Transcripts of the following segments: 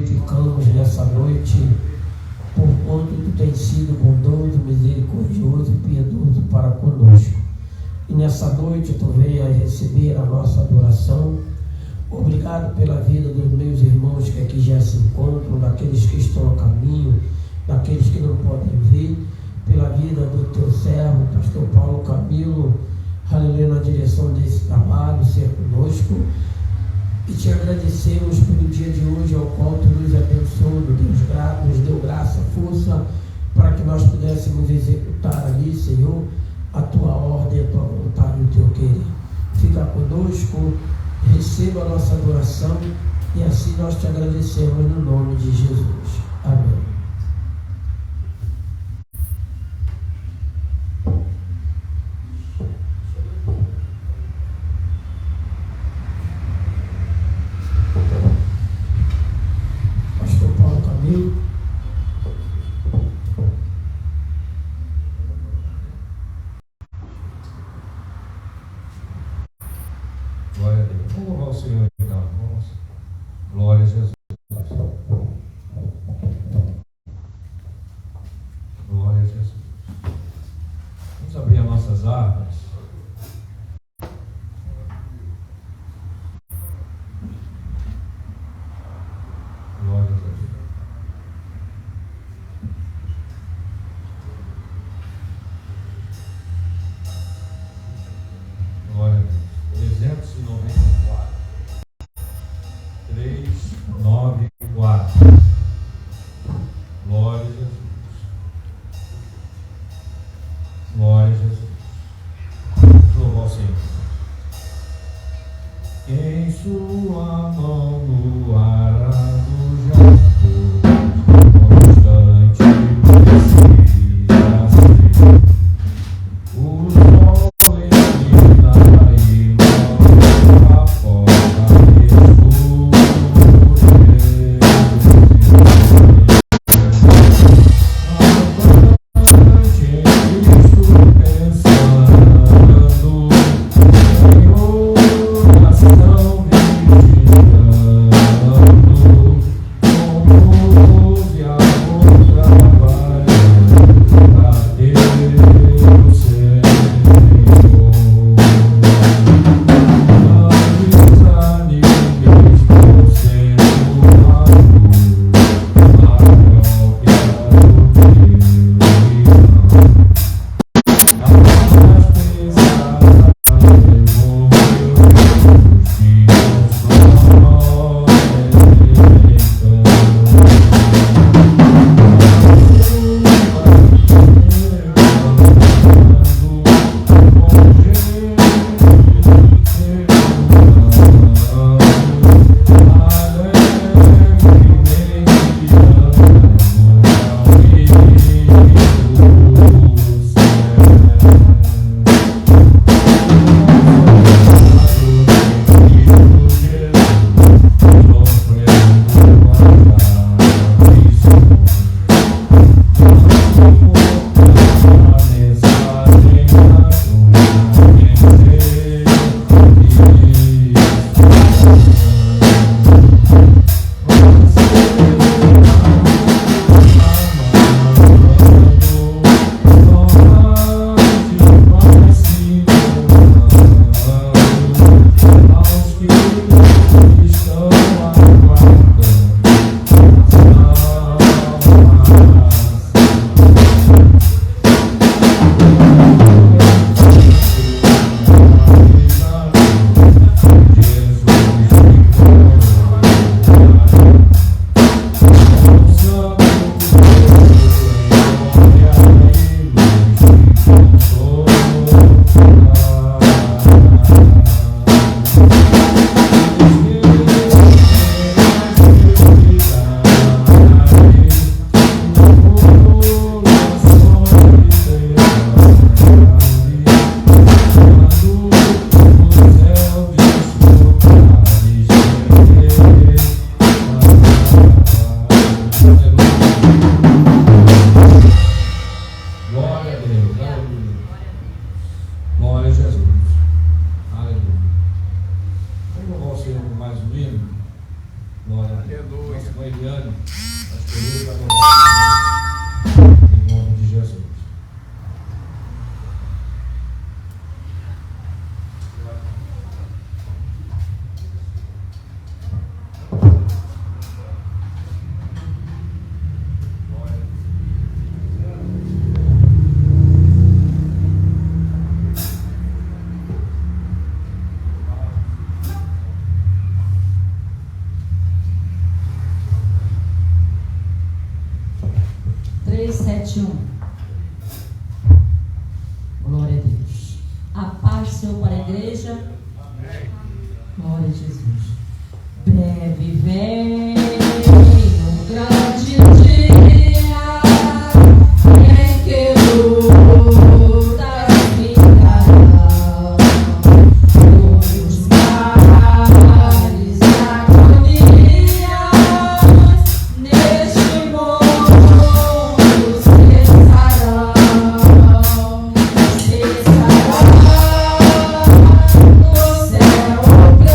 glorificamos nessa noite, por quanto tu tens sido bondoso, misericordioso e piedoso para conosco. E nessa noite tu venha receber a nossa adoração. Obrigado pela vida dos meus irmãos que aqui já se encontram, daqueles que estão a caminho, daqueles que não podem vir, pela vida do teu servo, pastor Paulo Camilo, aleluia, na direção desse trabalho, ser conosco. E te agradecemos pelo dia de hoje, ao qual tu nos abençoou, nos deu graça, força, para que nós pudéssemos executar ali, Senhor, a tua ordem, a tua vontade, o teu querer. Fica conosco, receba a nossa adoração, e assim nós te agradecemos no nome de Jesus. Amém. Pastor Paulo Camilo. Glória a Deus. Vamos louvar o Senhor então. Glória a Jesus. Fabiane, as coroas da glória, em nome de Jesus. Glória a Deus. A paz, Senhor, para a igreja. Glória a Jesus. Breve vem o grande dia em que lutas ficarão nos mares da agonia. Neste mundo cessarão. No céu o pranto,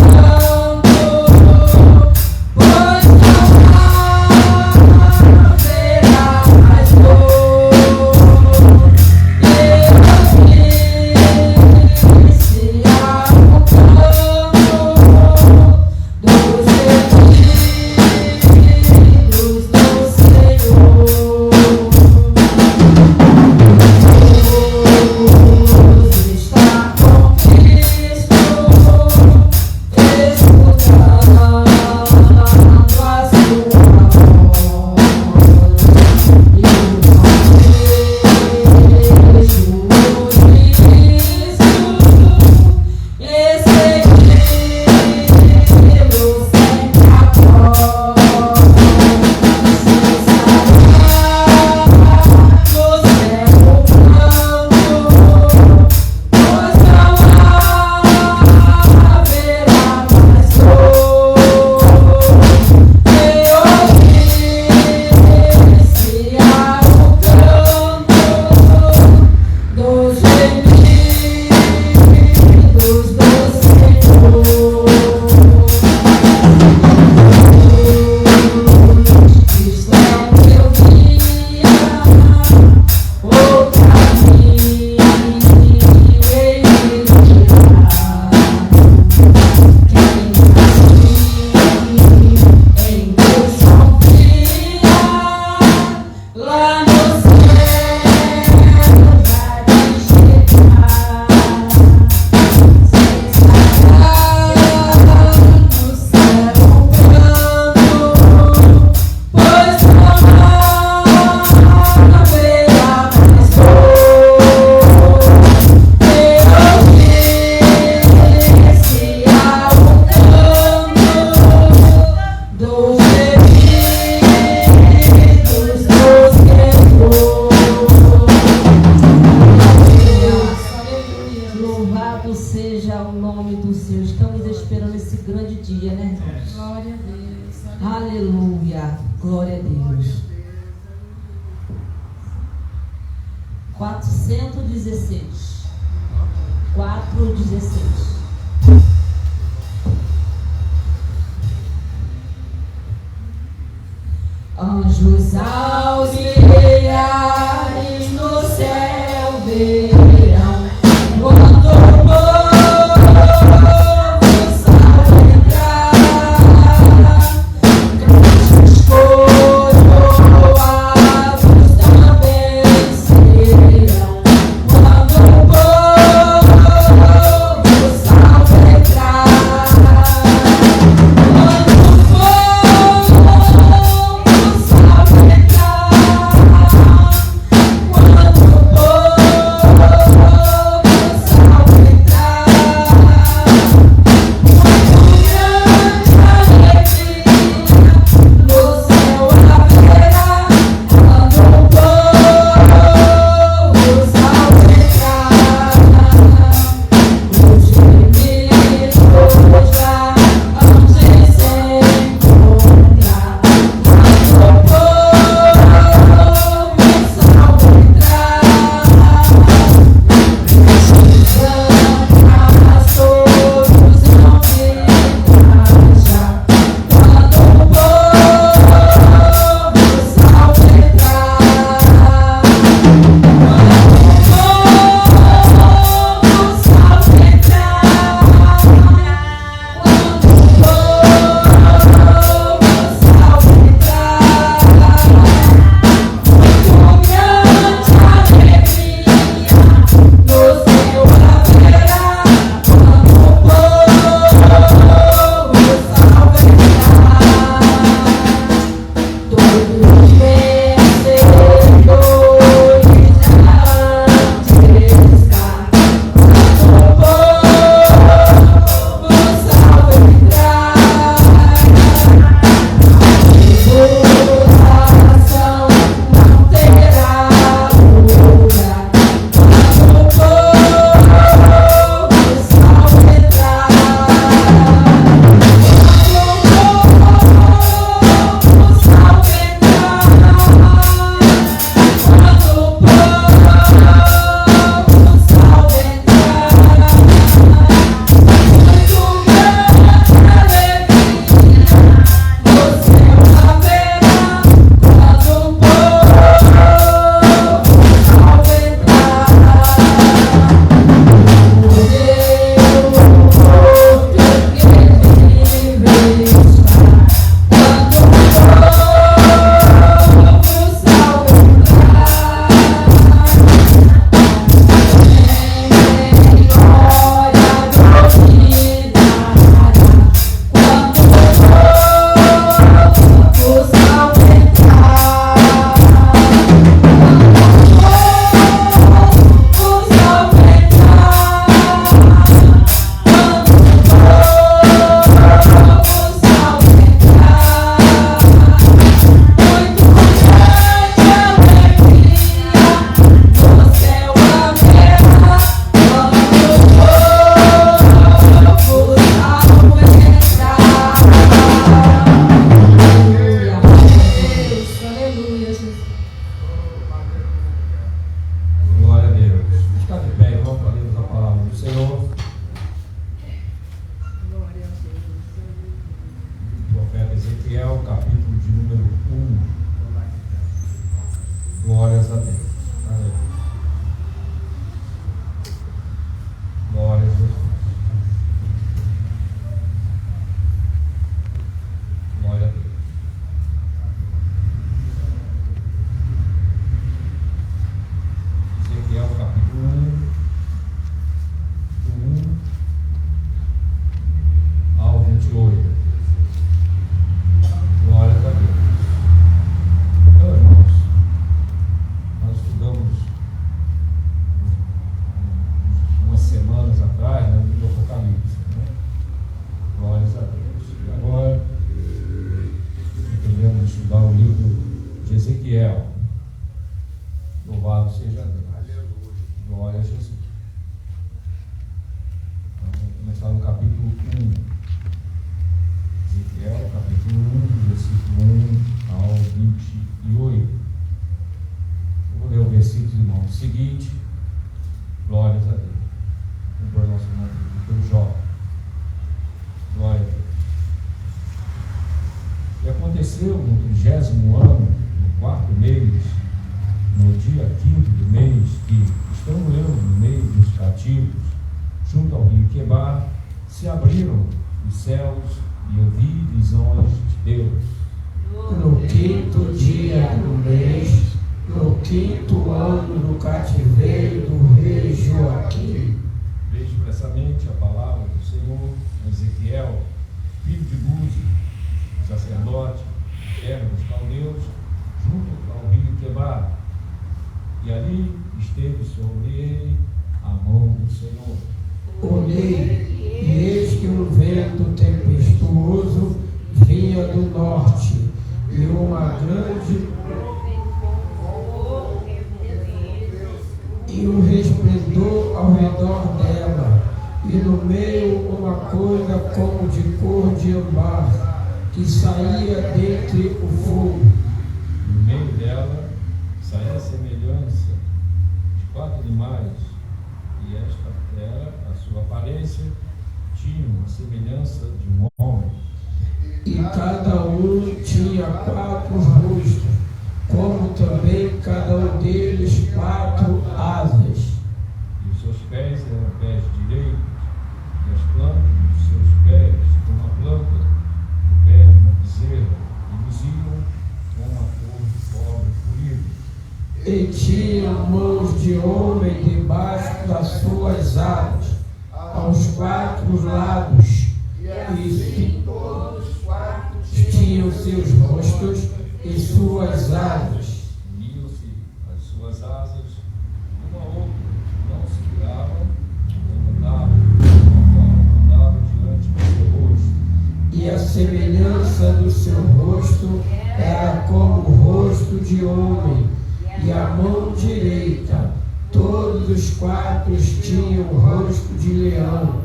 Aleluia. Glória a Deus. 416. 4:16. Anjos auxiliares no céu verão quando o povo sabe entrar. Grandes coroados também serão quando o povo sabe entrar. Quando o povo sabe entrar. Quando o povo estudar o livro de Ezequiel. Louvado seja Deus. Glória a Jesus. Então, vamos começar no capítulo 1. Ezequiel, capítulo 1, versículo 1 ao 28. Eu vou ler o versículo, irmão, seguinte. Glórias a Deus. Cumpra nosso nome pelo Jó. Glória a Deus. E aconteceu no 30º ano, no 4º mês, no dia 5º do mês, que, estando eu no meio dos cativos, junto ao rio Quebar, se abriram os céus e eu vi visões de Deus. No 5º dia do mês, no 5º ano do cativeiro do rei Joaquim. Vejo expressamente a palavra do Senhor a Ezequiel, filho de Buzi, sacerdote, terra dos caldeus, junto ao rio Quebar. E ali esteve sobre ele a mão do Senhor. Olhei, e eis que um vento tempestuoso vinha do norte, e uma grande e um resplendor ao redor dela, e no meio uma coisa como de cor de âmbar, que saía dentre o fogo. No meio dela saía a semelhança de 4 animais, e esta era a sua aparência, tinha a semelhança de um homem. E cada um tinha 4 rostos, como também cada um deles 4 asas. E os seus pés eram pés direitos, e as plantas dos seus pés como a planta do pé de uma bezerra, e luziam com uma cor de cobre polido. E tinha mãos de homem debaixo das suas asas, aos 4 lados, e tinham seus rostos e suas asas. Uniam-se as suas asas, uma a outra, não se viravam, andavam diante do seu rosto. E a semelhança do seu rosto era como o rosto de homem, e a mão direita, todos os 4 tinham o rosto de leão,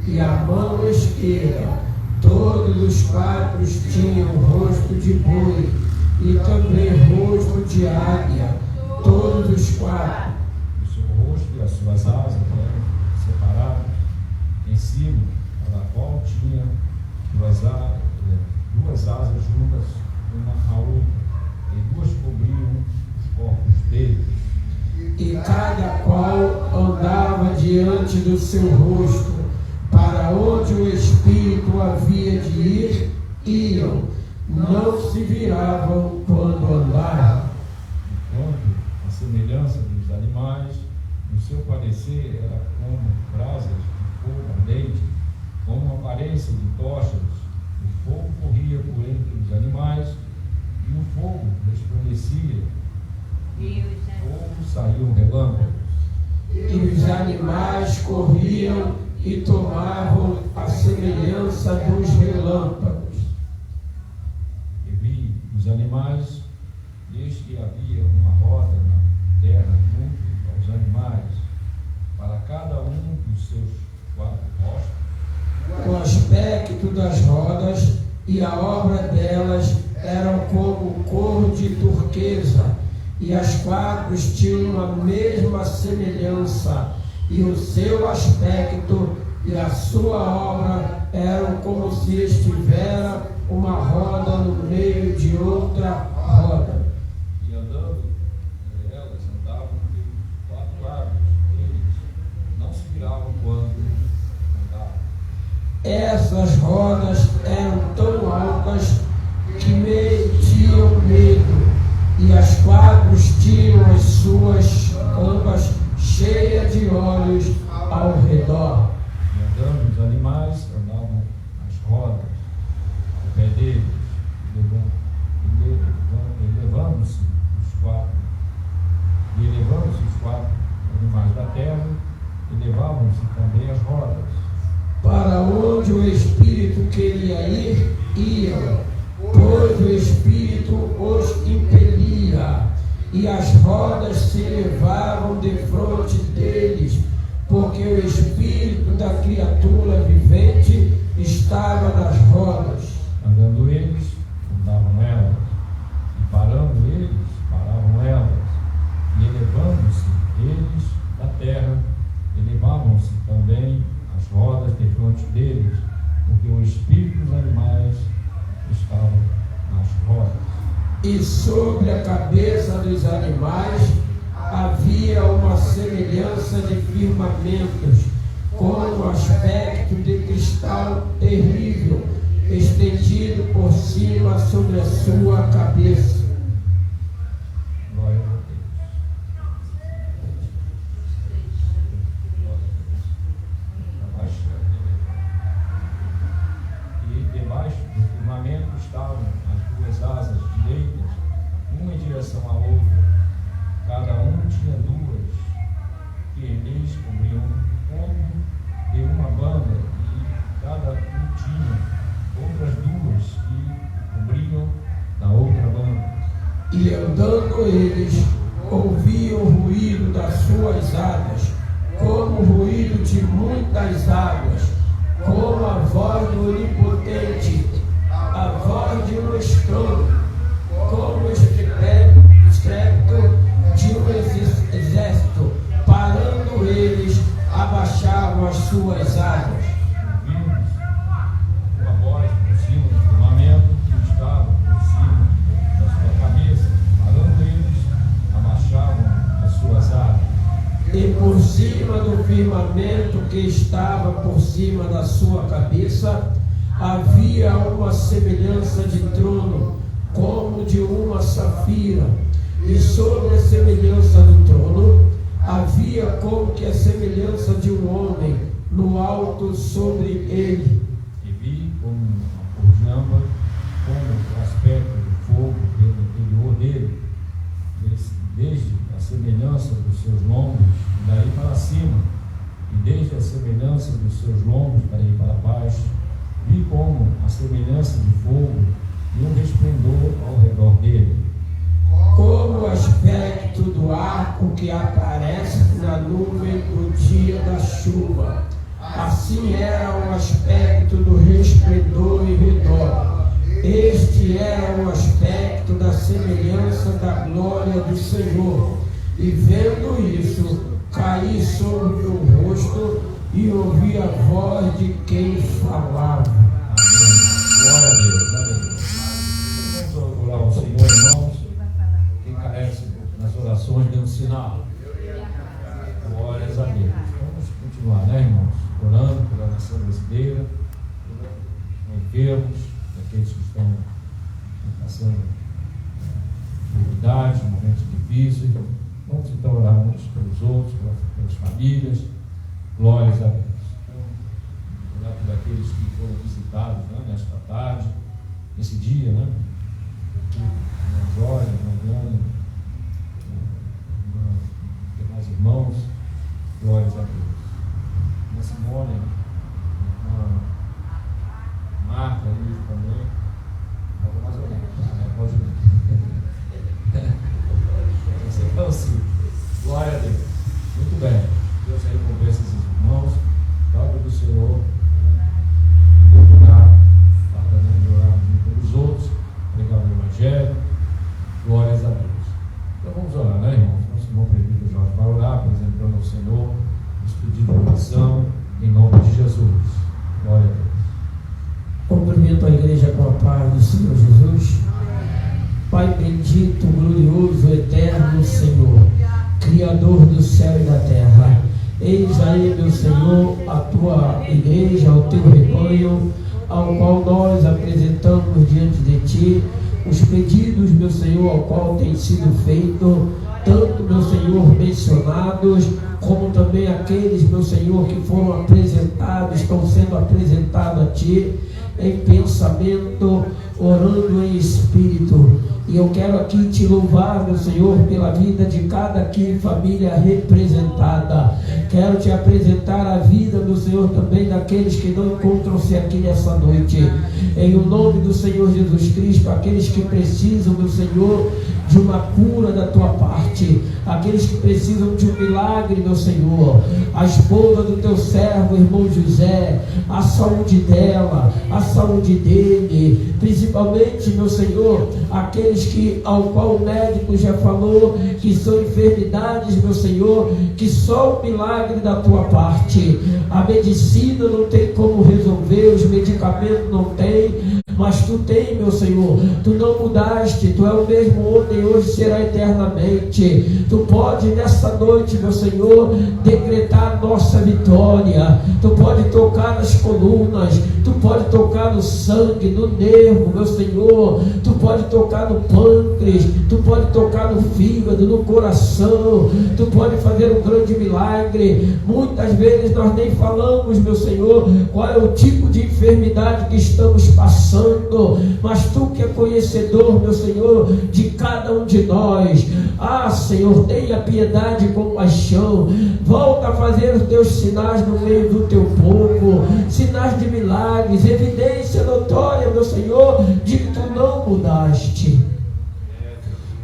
e a mão esquerda, todos os 4 tinham o rosto de boi, e também rosto de águia, todos os 4. O seu rosto e as suas asas eram separadas em cima, cada qual tinha duas asas juntas uma à outra, e 2 cobriam os corpos deles. E cada qual andava diante do seu rosto, para onde o Espírito havia de ir, iam, não se viravam quando andavam. Enquanto a semelhança dos animais, no seu parecer era como brasas de fogo ardente, como a aparência de tochas, o fogo corria por entre os animais, e o fogo resplandecia, do fogo saíam relâmpagos. E os animais corriam e tomavam a semelhança dos relâmpagos. E vi os animais, desde que havia uma roda na terra junto aos animais, para cada um dos seus 4 rostos. O aspecto das rodas e a obra delas eram como cor de turquesa, e as 4 tinham a mesma semelhança, e o seu aspecto e a sua obra eram como se estivera uma roda no meio de outra roda. E andando, elas andavam pelos 4 lados deles, não se viravam quando andavam. Essas rodas eram tão altas que metiam medo, e as 4 tinham as suas ambas cheias de olhos ao redor. E andando os animais, andavam nas rodas, o pé deles, elevando-se os 4. E elevando-se os 4 animais da terra, elevavam-se também as rodas. Para onde o Espírito queria ir, iam, pois o Espírito e as rodas se levavam defronte deles, porque o espírito da criatura vivente estava nas rodas. Andando eles, andavam elas, e parando eles, paravam elas, e elevando-se eles da terra, elevavam-se também as rodas defronte deles, porque o espírito dos animais estava nas rodas. E sobre a cabeça dos animais havia uma semelhança de firmamentos, com um aspecto de cristal terrível, estendido por cima sobre a sua cabeça. Glória a Deus. E debaixo do firmamento estavam as duas asas direitas, uma em direção à outra. Cada um tinha duas, que eles cobriam como de uma banda, e cada um tinha outras duas que cobriam da outra banda. E andando eles, ouviam o ruído das suas asas, como o ruído de muitas águas, como a voz do Onipotente, a voz de um estrondo, como o estrépito de um exército. Parando eles, abaixavam as suas asas. Ouvimos uma voz por cima do firmamento que estava por cima da sua cabeça. Parando eles, abaixavam as suas asas. E por cima do firmamento que estava por cima da sua cabeça, havia uma semelhança de trono, como de uma safira. E sobre a semelhança do trono, havia como que a semelhança de um homem no alto sobre ele. E vi como uma cor de âmbar, como o aspecto do fogo pelo interior dele, desde a semelhança dos seus lombos, daí para cima, e desde a semelhança dos seus lombos, daí para baixo, vi como a semelhança de fogo e um resplendor ao redor dele. Como o aspecto do arco que aparece na nuvem do dia da chuva. Assim era o aspecto do resplendor em redor. Este era o aspecto da semelhança da glória do Senhor. E vendo isso, caí sobre o meu rosto e ouvi a voz de quem falava. Glória a Deus, glória a Deus. Vamos orar ao Senhor, irmãos. Quem carece nas orações, dê um sinal. Glórias a Deus. Vamos continuar, né, irmãos? Orando pela nação brasileira, pelos enfermos, aqueles que estão passando dificuldades, momentos difíceis. Vamos então orar uns pelos outros, pelas famílias. Glórias a Deus. Então, orar por aqueles que foram visitados, né, nesta tarde, nesse dia, né? Irmã Jorge, irmã Diana, demais irmãos. Glórias a Deus. Irmã Simone, irmã Marta ali também. Estava mais ou menos. Pode ver. Você então, sim. Glória a Deus. Muito bem. Deus recompensa esses irmãos. Palavra do Senhor. Vou orar. Palavra de orar pelos outros. Pregar o Evangelho. Glórias a Deus. Então vamos orar, né, irmãos? Nosso irmão presbítero Jorge vai orar, apresentando ao Senhor, nos pedindo oração, em nome de Jesus. Glória a Deus. Cumprimento a igreja com a paz do Senhor Jesus. Pai bendito, glorioso, eterno Senhor, Criador do céu e da terra. Eis aí, meu Senhor, a tua igreja, o teu rebanho, ao qual nós apresentamos diante de ti os pedidos, meu Senhor, ao qual tem sido feito, tanto, meu Senhor, mencionados, como também aqueles, meu Senhor, que foram apresentados, estão sendo apresentados a ti em pensamento, orando em espírito. E eu quero aqui te louvar, meu Senhor, pela vida de cada aqui família representada. Quero te apresentar a vida, meu Senhor, também daqueles que não encontram-se aqui nessa noite. Em o nome do Senhor Jesus Cristo, aqueles que precisam, meu Senhor, de uma cura da tua parte, aqueles que precisam de um milagre, meu Senhor, a esposa do teu servo, irmão José, a saúde dela, a saúde dele, principalmente, meu Senhor, aqueles que, ao qual o médico já falou, que são enfermidades, meu Senhor, que só o milagre da tua parte, a medicina não tem como resolver, os medicamentos não tem, mas tu tem, meu Senhor, tu não mudaste, tu é o mesmo ontem, hoje será eternamente. Tu pode nessa noite, meu Senhor, decretar a nossa vitória. Tu pode tocar nas colunas, tu pode tocar no sangue, no nervo, meu Senhor, tu pode tocar no pâncreas, tu pode tocar no fígado, no coração, tu pode fazer um grande milagre. Muitas vezes nós nem falamos, meu Senhor, qual é o tipo de enfermidade que estamos passando, mas tu que é conhecedor, meu Senhor, de cada um de nós. Ah, Senhor, tenha piedade e compaixão, volta a fazer os teus sinais no meio do teu povo, sinais de milagres, evidência notória, meu Senhor, de que tu não mudaste.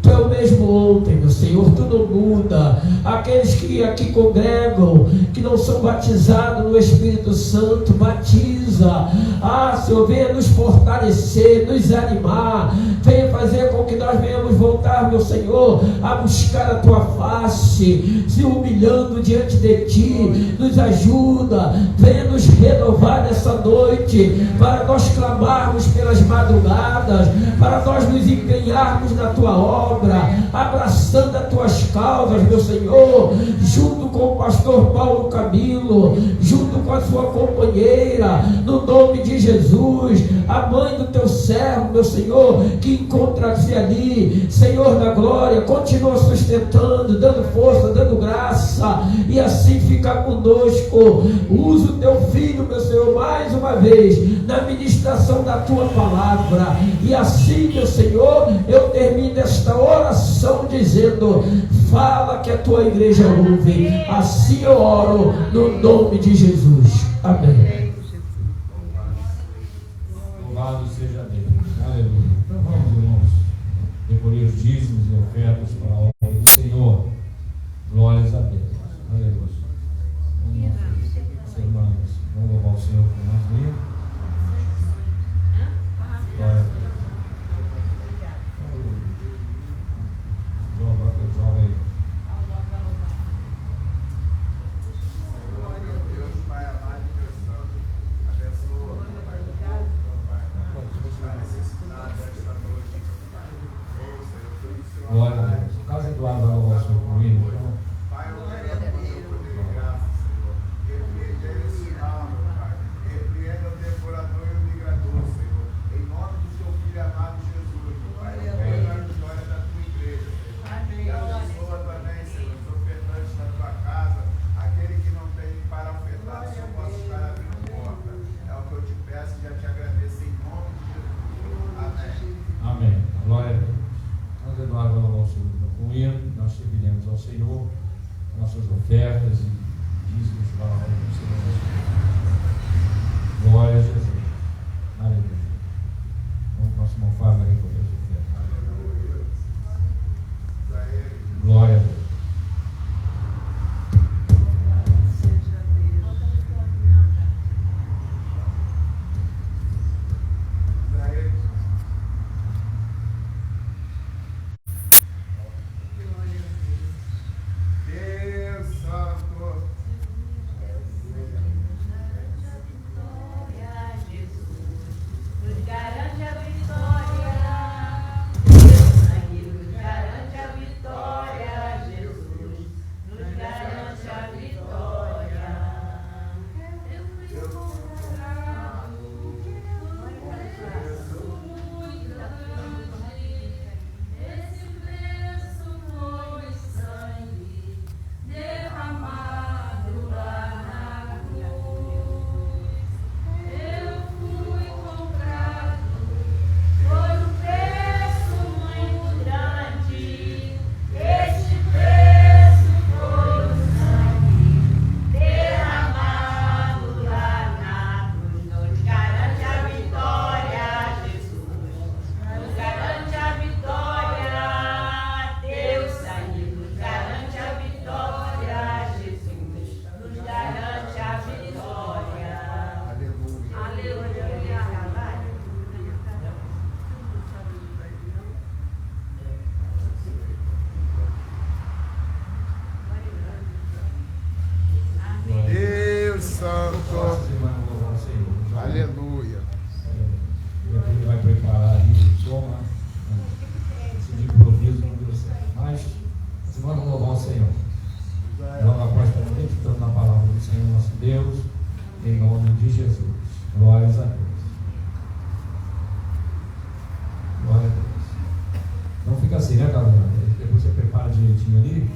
Tu é o mesmo ontem, meu Senhor, tu não muda. Aqueles que aqui congregam, que não são batizados no Espírito Santo, batiza. Ah, Senhor, venha nos fortalecer, nos animar, venha fazer com que nós venhamos voltar, meu Senhor, a buscar a tua face, se humilhando diante de ti. Nos ajuda, venha nos renovar nessa noite, para nós clamarmos pelas madrugadas, para nós nos empenharmos na tua obra, abraçando as tuas causas, meu Senhor, junto com o pastor Paulo Camilo, junto com a sua companheira, no nome de Jesus, a mãe do teu servo, meu Senhor, que encontra-se ali, Senhor da glória, continua sustentando, dando força, dando graça, e assim fica conosco. Usa o teu filho, meu Senhor, mais uma vez, na ministração da tua palavra, e assim, meu Senhor, eu termino esta oração dizendo: fala que a tua igreja ouve. Assim eu oro no nome de Jesus. Amém. Louvado seja Deus. Aleluia. Então vamos, irmãos, recolher os dízimos e ofertas para a obra do Senhor. Glórias a Deus. Aleluia. Vamos louvar o Senhor com nós mesmos. Glória a Deus. Jovem. Glória a Deus. O caso Eduardo vai louvar o Senhor comigo. Pai, eu quero te graças, Senhor. Repreenda esse sinal, meu Pai. Repreenda o devorador e o migrador, Senhor. Em nome do seu filho amado Jesus, meu Pai. Eu quero a vitória da tua igreja, Senhor. E abençoa também, Senhor, os ofertantes da tua casa. Aquele que não tem para ofertar, o Senhor possa estar abrindo porta. É o que eu te peço e já te agradeço em nome de Jesus. Amém. Amém. Glória a Deus. Nós, Eduardo, vai louvar o Senhor com ele. Nós serviremos ao Senhor nossas ofertas e dízimos para a obra do Senhor. Glória a Jesus. Aleluia. Vamos para o próximo Fábio recolher as ofertas. Glória a Deus. Deus Santo. de Jesus. Glórias a Deus. Glória a Deus. Então fica assim, né, Carolina? Depois você prepara direitinho ali.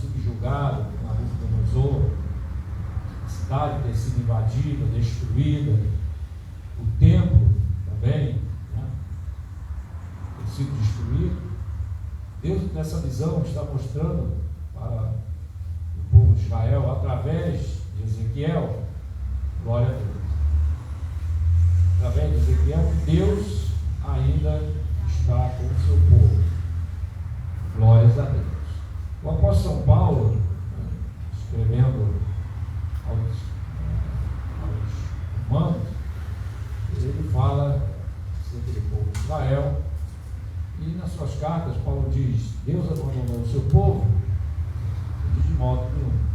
Subjugado por Nabucodonosor, a cidade ter sido invadida, destruída, o templo também, né, ter sido destruído. Deus, nessa visão, está mostrando para o povo de Israel, através de Ezequiel, glória a Deus, através de Ezequiel, que Deus ainda está com o seu povo. Glórias a Deus. O apóstolo São Paulo, escrevendo aos romanos, ele fala sobre o povo de Israel e nas suas cartas, Paulo diz: Deus abandonou o seu povo? Ele diz: de modo nenhum.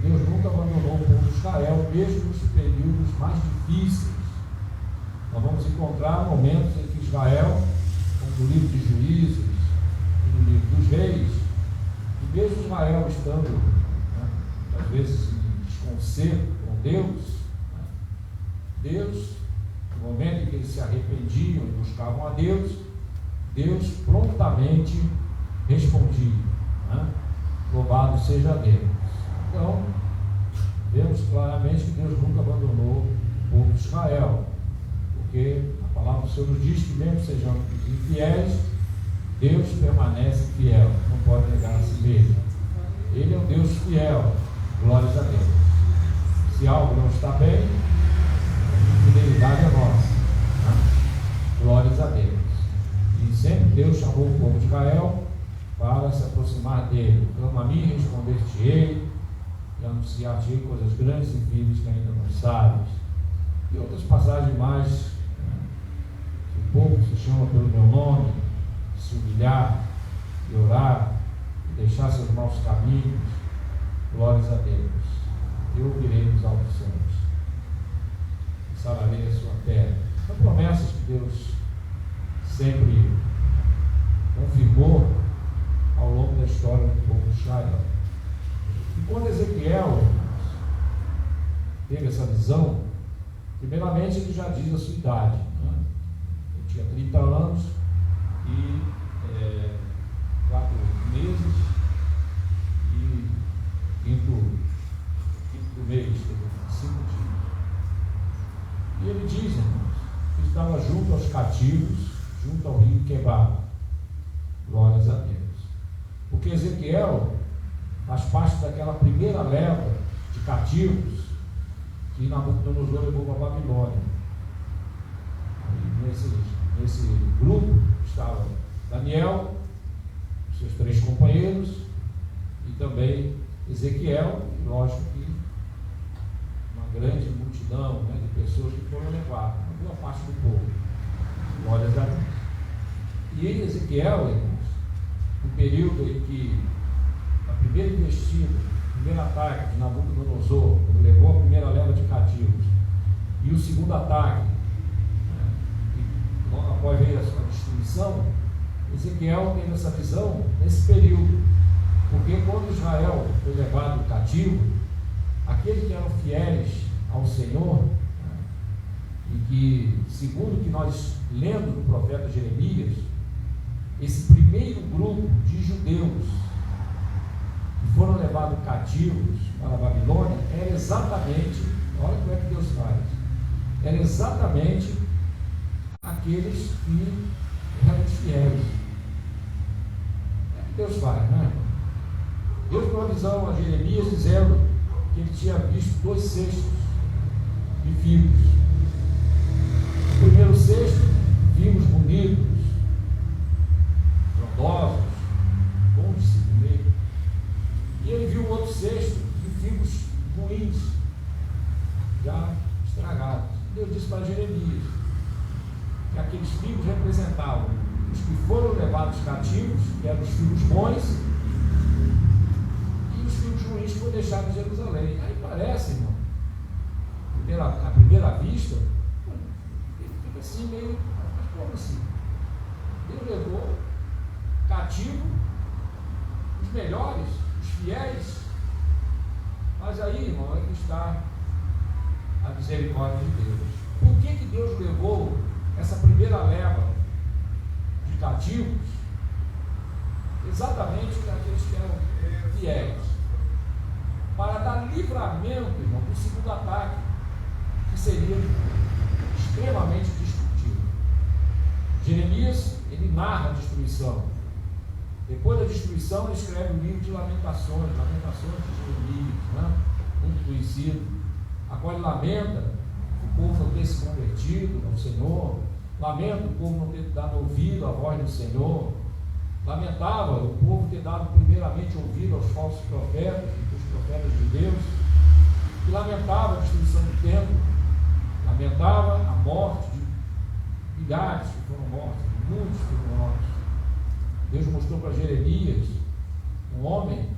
Deus nunca abandonou o povo de Israel, mesmo nos períodos mais difíceis. Nós vamos encontrar momentos em que Israel, como no livro de Juízes, no livro dos Reis, e mesmo Israel estando, às vezes, em desconcerto com Deus, Deus, no momento em que eles se arrependiam e buscavam a Deus, Deus prontamente respondia. Louvado seja Deus. Então, vemos claramente que Deus nunca abandonou o povo de Israel, porque a palavra do Senhor nos diz que mesmo sejamos infiéis, Deus permanece fiel, não pode negar a si mesmo. Ele é um Deus fiel, glórias a Deus. Se algo não está bem, a fidelidade é nossa, glórias a Deus. E sempre Deus chamou o povo de Israel para se aproximar dele. Clama a mim, responder-te-ei, e anunciar-te-ei coisas grandes e firmes que ainda não sabes. E outras passagens mais, se o povo se chama pelo meu nome, se humilhar e orar e deixar seus maus caminhos, glórias a Deus, eu ouvirei dos altos céus, sararei a sua terra. São promessas que Deus sempre confirmou ao longo da história do povo de Israel. E quando Ezequiel teve essa visão, primeiramente ele já diz a sua idade, Ele tinha 30 anos e 4 meses e quinto mês, 5 dias. E ele diz, irmãos, que estava junto aos cativos, junto ao rio Quebar. Glórias a Deus. Porque Ezequiel faz parte daquela primeira leva de cativos que Nabucodonosor levou para a Babilônia. E nesse grupo estava Daniel, seus 3 companheiros, e também Ezequiel, e lógico que uma grande multidão, de pessoas que foram levadas, uma boa parte do povo. Glórias a Deus. E em Ezequiel, irmãos, no período em que a primeira investida, o primeiro ataque de Nabucodonosor, quando levou a primeira leva de cativos, e o segundo ataque, e logo após veio a destruição, Ezequiel teve essa visão nesse período, porque quando Israel foi levado cativo, aqueles que eram fiéis ao Senhor, e que, segundo o que nós lemos do profeta Jeremias, esse primeiro grupo de judeus que foram levados cativos para a Babilônia era exatamente, olha como é que Deus faz, era exatamente aqueles que eram fiéis. É o que Deus faz, né? Deus deu uma visão a Jeremias dizendo que ele tinha visto 2 cestos de figos. No primeiro cesto, figos bonitos, frondosos, bons de se comer. E ele viu outro cesto de figos ruins, já estragados. Deus disse para Jeremias que aqueles figos representavam os que foram levados cativos, que eram os figos bons, e os figos ruins que foram deixados em Jerusalém. Aí parece, irmão, à primeira vista, ele fica assim meio, mas como assim? Deus levou cativo os melhores, os fiéis, mas aí, irmão, é que está a misericórdia de Deus. Por que Deus levou essa primeira leva de cativos? Exatamente daqueles que eram fiéis, para dar livramento, irmão, do segundo ataque, que seria extremamente destrutivo. Jeremias, ele narra a destruição. Depois da destruição, ele escreve o livro de Lamentações de Jeremias, muito conhecido, a qual ele lamenta o povo não ter se convertido ao Senhor, lamenta o povo não ter dado ouvido à voz do Senhor, lamentava o povo ter dado primeiramente ouvido aos falsos profetas, os profetas de Deus, e lamentava a destruição do templo, lamentava a morte de milhares que foram mortos, muitos que foram mortos. Deus mostrou para Jeremias um homem,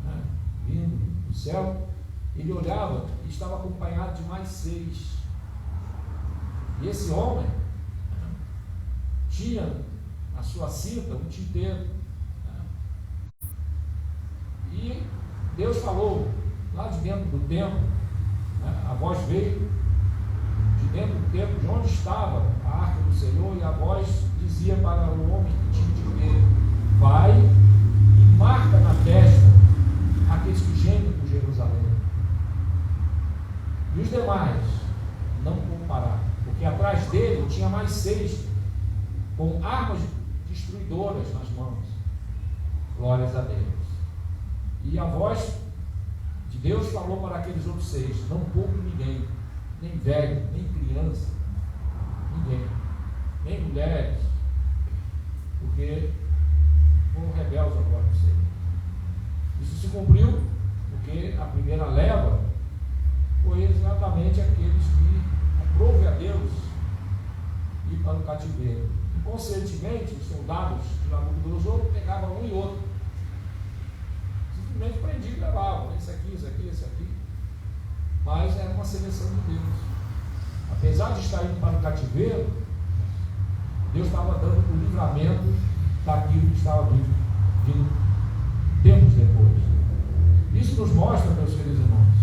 né, vindo do céu. Ele olhava e estava acompanhado de mais 6. E esse homem tinha na sua cinta um tinteiro. E Deus falou lá de dentro do templo, a voz veio de dentro do templo, de onde estava a arca do Senhor, e a voz dizia para o homem que tinha tinteiro: vai e marca na testa aqueles que gemem por Jerusalém. E os demais não comparar, porque atrás dele tinha mais 6 com armas destruidoras nas mãos. Glórias a Deus. E a voz de Deus falou para aqueles outros 6: não poupe ninguém, nem velho, nem criança, ninguém, nem mulheres, porque foram rebeldes agora do Senhor. Isso se cumpriu porque a primeira leva foi exatamente aqueles que aprove a Deus ir para o cativeiro. Inconscientemente, os soldados de Nabucodonosor pegavam um e outro, simplesmente prendiam e levavam, esse aqui, esse aqui, esse aqui. Mas era uma seleção de Deus. Apesar de estar indo para o cativeiro, Deus estava dando o livramento daquilo que estava vindo tempos depois. Isso nos mostra, meus queridos irmãos,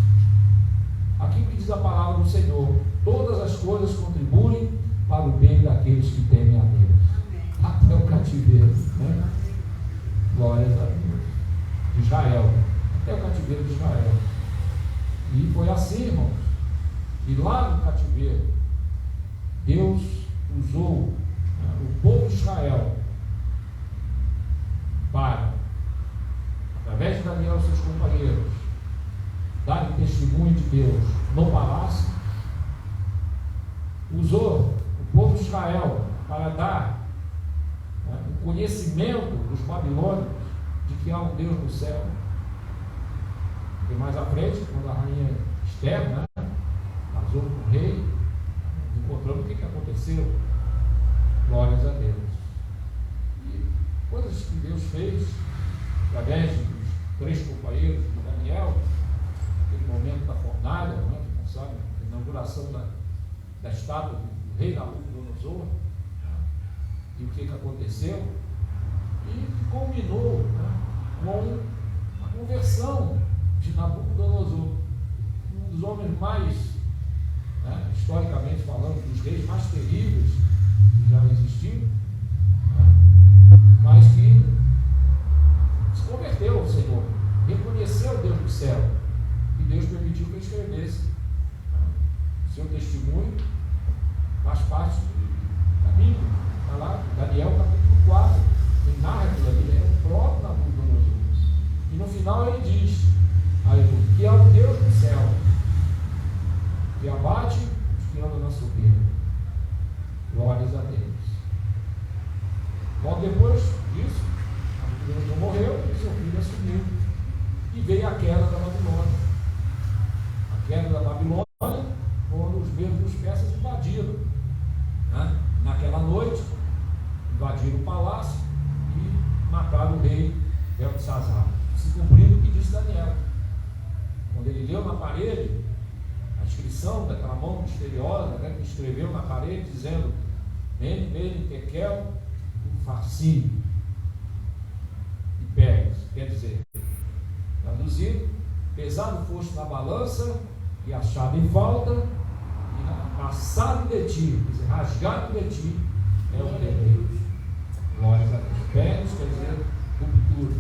aquilo que diz a palavra do Senhor: todas as coisas contribuem para o bem daqueles que temem a Deus. Até o cativeiro, né? Glórias a Deus. Israel, até o cativeiro de Israel. E foi assim, irmãos. E lá no cativeiro, Deus usou, né, o povo de Israel para, através de Daniel e seus companheiros, darem testemunho de Deus no palácio. Usou o povo de Israel para dar, né, o conhecimento dos babilônios de que há um Deus no céu. E mais à frente, quando a rainha Esther, né, casou com o rei, encontrando o que aconteceu. Glórias a Deus. E coisas que Deus fez através dos 3 companheiros de Daniel, naquele momento da fornalha, né, não sabe, a inauguração da estátua do rei Nabucodonosor, e o que aconteceu, e culminou, né, com a conversão de Nabucodonosor, um dos homens mais, né, historicamente falando, dos reis mais terríveis que já existiu, né, mas que se converteu ao Senhor, reconheceu o Deus do céu, e Deus permitiu que ele escrevesse. Seu testemunho faz parte da Bíblia. Está lá, Daniel capítulo 4, ele narra aquilo ali, é o próprio Nabucodonosor. E no final ele diz, aleluia, que é o Deus do céu, que abate os que andam na soberba. Glórias a Deus. Logo depois disso, Nabucodonosor morreu e seu filho assumiu. E veio a queda da Babilônia. A queda da Babilônia, quando os mesmos persas invadiram, né, naquela noite, invadiram o palácio e mataram o rei Beltesazar. Se cumprindo o que disse Daniel. Quando ele leu na parede a inscrição daquela mão misteriosa, né, que escreveu na parede dizendo: Mene, Mene, Tekel, Ufarsim e Pérez. Quer dizer, traduzido, pesado foste na balança e achado em falta, e passado de ti, quer dizer, rasgado de ti, é o teu Deus. Glória a Deus. Pérez quer dizer ruptura.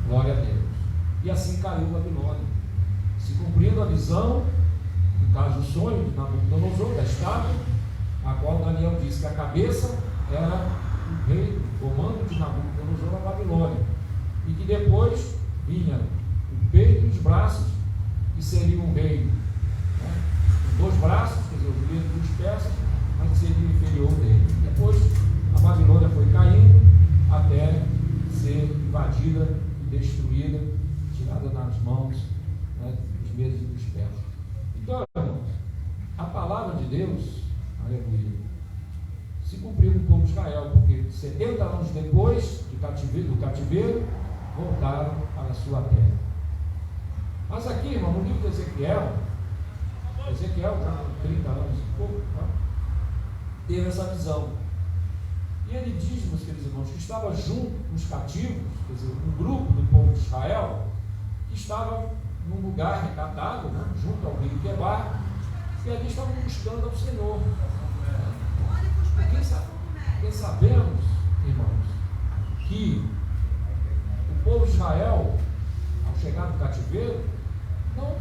Glória a Deus. E assim caiu Babilônia, se cumprindo a visão, no caso o sonho de Nabucodonosor, da estátua, a qual Daniel disse que a cabeça era o rei, o comando de Nabucodonosor na Babilônia, e que depois vinha o peito e os braços, que seria um rei, né, com 2 braços, quer dizer, os dedos dos persas, mas que seria inferior dele. Depois a Babilônia foi caindo até ser invadida e destruída, tirada nas mãos, né, dos medos e dos persas. Então, irmãos, a palavra de Deus, aleluia, se cumpriu no povo de Israel, porque 70 anos depois do cativeiro, voltaram para a sua terra. Mas aqui, irmão, no livro de Ezequiel, já com 30 anos e pouco, tá? Teve essa visão. E ele diz, meus queridos irmãos, que estava junto com os cativos, quer dizer, um grupo do povo de Israel, que estava num lugar recatado, né, junto ao rio Quebar, e ali estavam buscando ao Senhor. Porque sabemos, irmãos, que o povo de Israel, ao chegar no cativeiro, não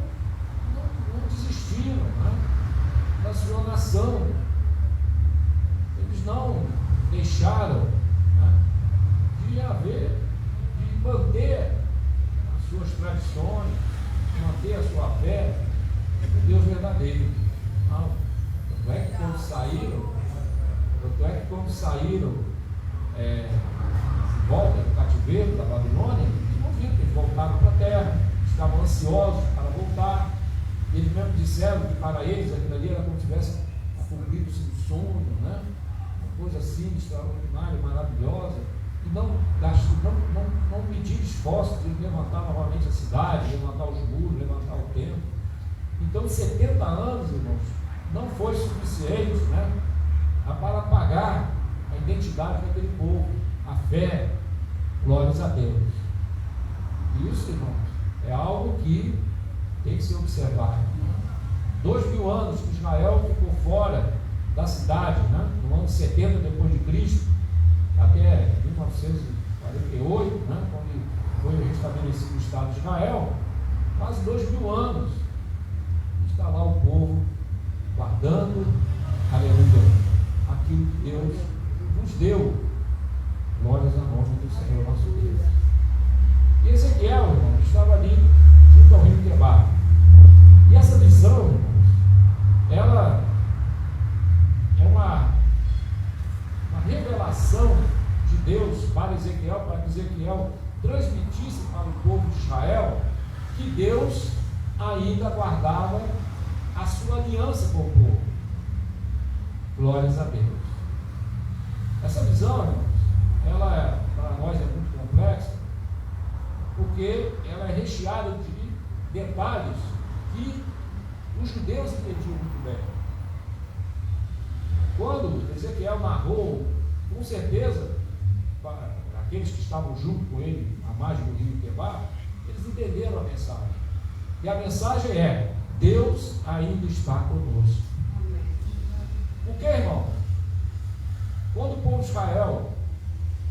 desistiram, né, da sua nação. Eles não deixaram, né, de manter as suas tradições, de manter a sua fé no Deus verdadeiro. Não. Tanto é que quando saíram de volta do cativeiro da Babilônia, eles não viram que eles voltaram para a terra, estavam ansiosos para voltar. E eles mesmo disseram que para eles aquilo ali era como se tivesse cumprido-se um sonho, né? Uma coisa assim extraordinária, maravilhosa, e não mediram esforços de levantar novamente a cidade, levantar os muros, levantar o templo. Então 70 anos, irmãos, não foi suficiente, né, para apagar a identidade daquele povo, a fé. Glórias a Deus. Isso, irmãos, é algo que tem que ser observado. 2000 anos que Israel ficou fora da cidade, né? No ano 70 depois de Cristo, até 1948, né? Quando foi restabelecido o Estado de Israel, quase 2000 anos. Está lá o povo guardando, aleluia, aquilo que Deus nos deu. Glórias ao nome do Senhor nosso Deus. E Ezequiel, irmão, estava ali junto ao rio Quebar. E essa visão, irmãos, ela é uma revelação de Deus para Ezequiel, para que Ezequiel transmitisse para o povo de Israel que Deus ainda guardava a sua aliança com o povo. Glórias a Deus. Essa visão, irmãos, ela para nós é muito complexa, porque ela é recheada de detalhes que os judeus entendiam muito bem. Quando Ezequiel narrou, com certeza, para aqueles que estavam junto com ele, à margem do rio Quebar, eles entenderam a mensagem. E a mensagem é: Deus ainda está conosco. Por que, irmão? Quando o povo de Israel,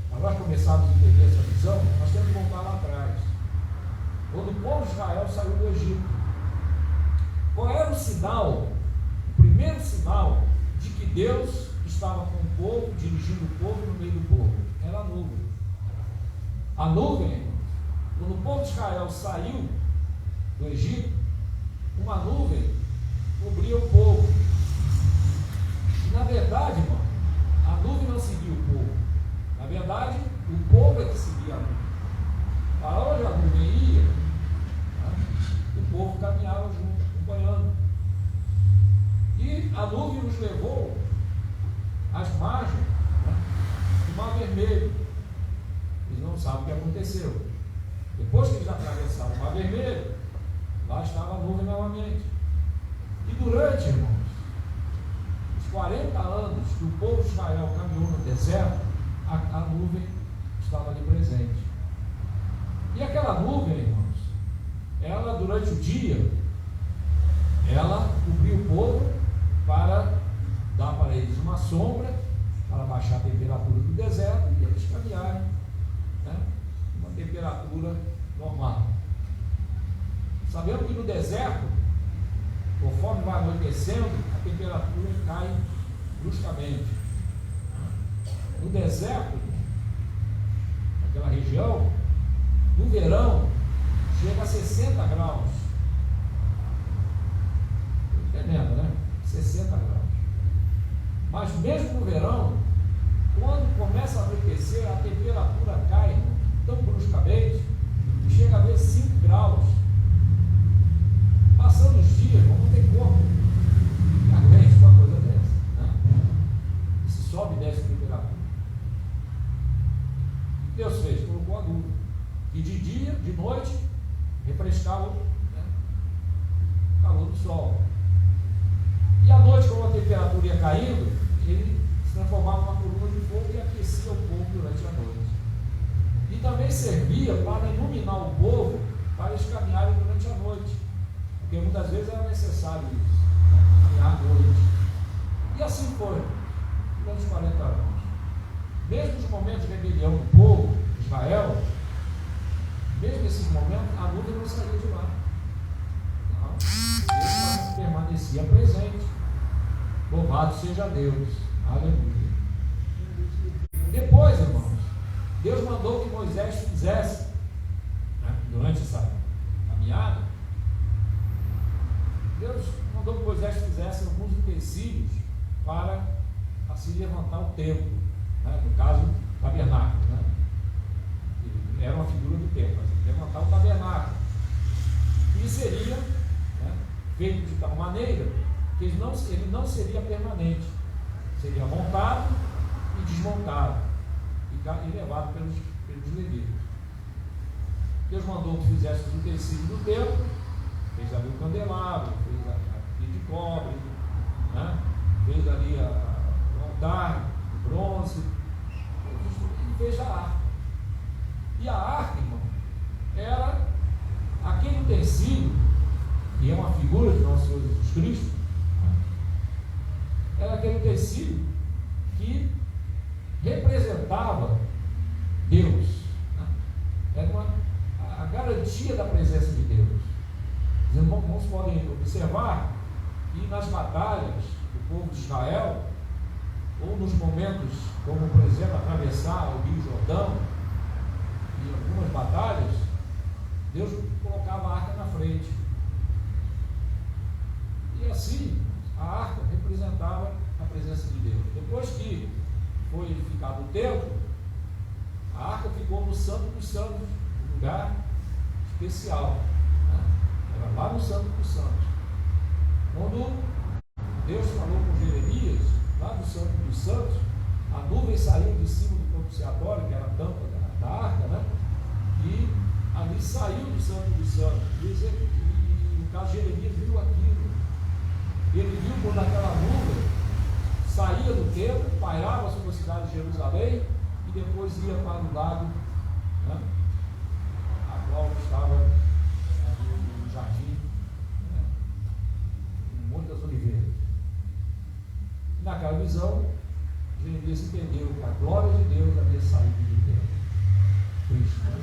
para nós começarmos a entender essa visão, nós temos que voltar lá atrás. Quando o povo de Israel saiu do Egito, qual era o sinal, o primeiro sinal de que Deus estava com o povo, dirigindo o povo no meio do povo? Era a nuvem. A nuvem, quando o povo de Israel saiu do Egito, uma nuvem cobria o povo. E na verdade, irmão, a nuvem não seguia o povo. Na verdade, o povo é que seguia a nuvem. Para onde a nuvem ia, né, o povo caminhava junto, acompanhando. E a nuvem nos levou às margens, né, do Mar Vermelho. Eles não sabem o que aconteceu. Depois que eles atravessaram o Mar Vermelho, lá estava a nuvem novamente. E durante, irmãos, os 40 anos que o povo de Israel caminhou no deserto, a nuvem estava ali presente. E aquela nuvem, irmãos, ela durante o dia, ela cobriu o povo para dar para eles uma sombra, para baixar a temperatura do deserto e eles caminharem, né, uma temperatura normal. Sabemos que no deserto, conforme vai anoitecendo, a temperatura cai bruscamente. No deserto, naquela região, no verão, chega a 60 graus. Entendendo, né? 60 graus. Mas mesmo no verão, quando começa a anoitecer, a temperatura cai tão bruscamente que chega a ver 5 graus. Passando os dias, não tem corpo que aguente uma coisa dessa, né? Se sobe e desce de noite, refrescava, né, o calor do sol. E à noite, como a temperatura ia caindo, ele se transformava numa coluna de fogo e aquecia o povo durante a noite. E também servia para iluminar o povo para eles caminharem durante a noite, porque muitas vezes era necessário isso, né, caminhar à noite. E assim foi, durante 40 anos. Mesmo nos momentos de rebelião do povo de Israel, mesmo nesses momentos, a nuvem não saía de lá. Não, Deus permanecia presente. Louvado seja Deus. Aleluia. Depois, irmãos, Deus mandou que Moisés fizesse, né, durante essa caminhada, Deus mandou que Moisés fizesse alguns utensílios para assim levantar o templo, né, no caso, o tabernáculo, né? Era uma figura do templo, assim, levantar o tabernáculo, e seria, né, feito de tal maneira que ele não seria permanente, seria montado e desmontado e levado pelos levitas. Deus mandou que fizesse os utensílios do templo, fez ali o candelabro, fez a pia de cobre, né, fez ali o altar de bronze, e fez a arca. E a arca, irmão, era aquele utensílio, que é uma figura de nosso Senhor Jesus Cristo, era aquele utensílio que representava Deus, né? Era a garantia da presença de Deus. Os irmãos podem observar que nas batalhas do povo de Israel, ou nos momentos, como por exemplo, atravessar o Rio Jordão, em algumas batalhas, Deus colocava a arca na frente. E assim, a arca representava a presença de Deus. Depois que foi edificado o templo, a arca ficou no Santo dos Santos, um lugar especial, né? Era lá no Santo dos Santos. Quando Deus falou com Jeremias, lá no Santo dos Santos, a nuvem saiu de cima do propiciatório, que era a tampa da arca, né? E ali saiu do Santo dos Santos. E no caso, Jeremias viu aquilo. Ele viu quando aquela nuvem saía do templo, pairava sobre a cidade de Jerusalém e depois ia para o lago, né, a qual estava no jardim, né, no Monte das Oliveiras. E naquela visão, Jeremias entendeu que a glória de Deus havia saído do templo. Cristo, né?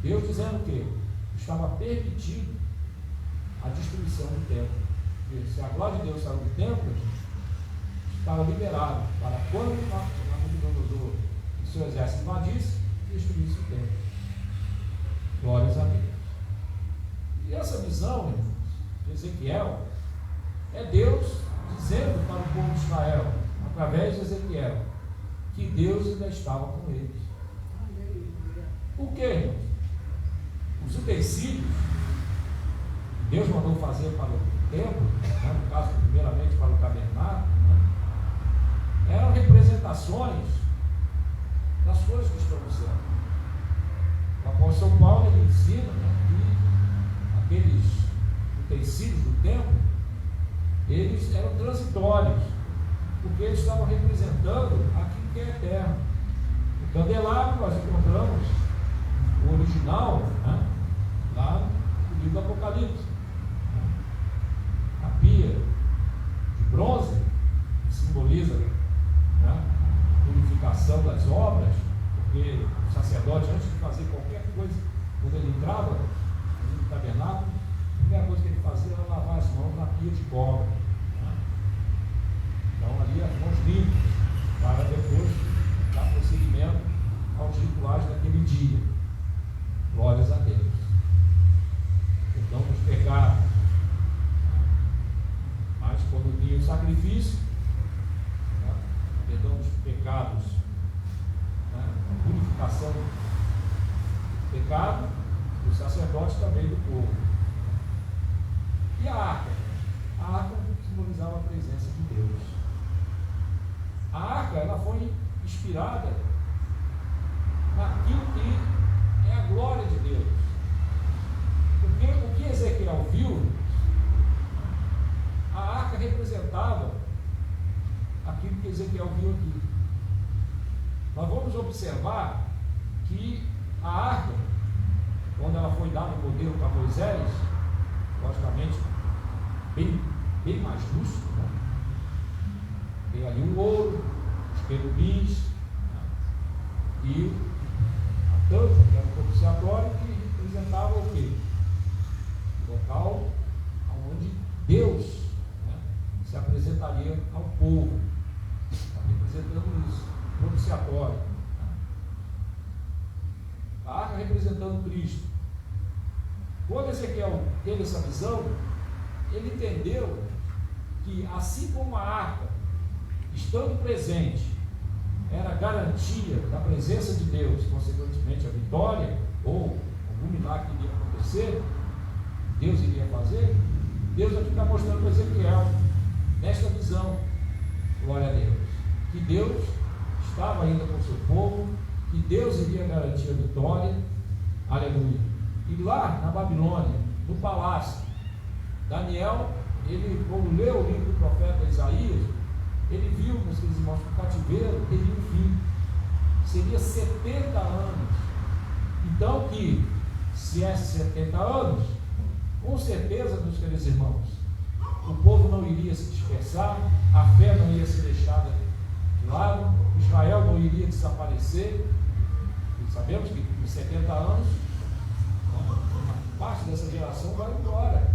Deus dizendo que estava permitido a destruição do templo. Se a glória de Deus saiu do templo, estava liberado para quando Nabucodonosor e seu exército invadisse, destruísse o templo. Glórias a Deus. E essa visão, irmãos, de Ezequiel, é Deus dizendo para o povo de Israel, através de Ezequiel, que Deus ainda estava com eles. Por quê, irmãos? Os utensílios que Deus mandou fazer para o templo, né, no caso, primeiramente para o tabernáculo, né, eram representações das coisas que estão no céu. O apóstolo São Paulo ele ensina, né, que aqueles utensílios do templo, eles eram transitórios, porque eles estavam representando aquilo que é eterno. O candelabro, nós encontramos o original, né, lá no livro do Apocalipse. A pia de bronze, que simboliza, né, a purificação das obras, porque o sacerdote, antes de fazer qualquer coisa, quando ele entrava no tabernáculo, a primeira coisa que ele fazia era lavar as mãos na pia de cobre, né? Então ali as mãos limpas, para depois dar prosseguimento aos rituais daquele dia. Glórias a Deus. Perdão dos pecados. Mas quando vinha o sacrifício, né, perdão dos pecados, né, a purificação do pecado, dos sacerdotes também do povo. E a arca? A arca simbolizava a presença de Deus. A arca, ela foi inspirada naquilo que é a glória de Deus. Porque o que Ezequiel viu, a arca representava aquilo que Ezequiel viu aqui. Nós vamos observar que a arca, quando ela foi dada o modelo para Moisés, logicamente bem mais justo, né? Tem ali o ouro, os querubins, né? E a tampa, que era o propiciatório, que representava o quê? O local onde Deus, né, se apresentaria ao povo. Está representando isso, propiciatório. A arca representando Cristo. Quando Ezequiel teve essa visão, ele entendeu que, assim como a arca, estando presente, era garantia da presença de Deus, consequentemente a vitória, ou algum milagre que iria acontecer, Deus iria fazer, Deus aqui está mostrando para Ezequiel, nesta visão, glória a Deus, que Deus estava ainda com o seu povo, que Deus iria garantir a vitória, aleluia. E lá na Babilônia, no palácio, Daniel, ele, quando leu o livro do profeta Isaías, ele viu, meus queridos irmãos, que o cativeiro teria um fim, seria 70 anos. Então, que se é 70 anos, com certeza, meus queridos irmãos, o povo não iria se dispersar, a fé não ia ser deixada de lado, Israel não iria desaparecer. E sabemos que em 70 anos, uma parte dessa geração vai embora,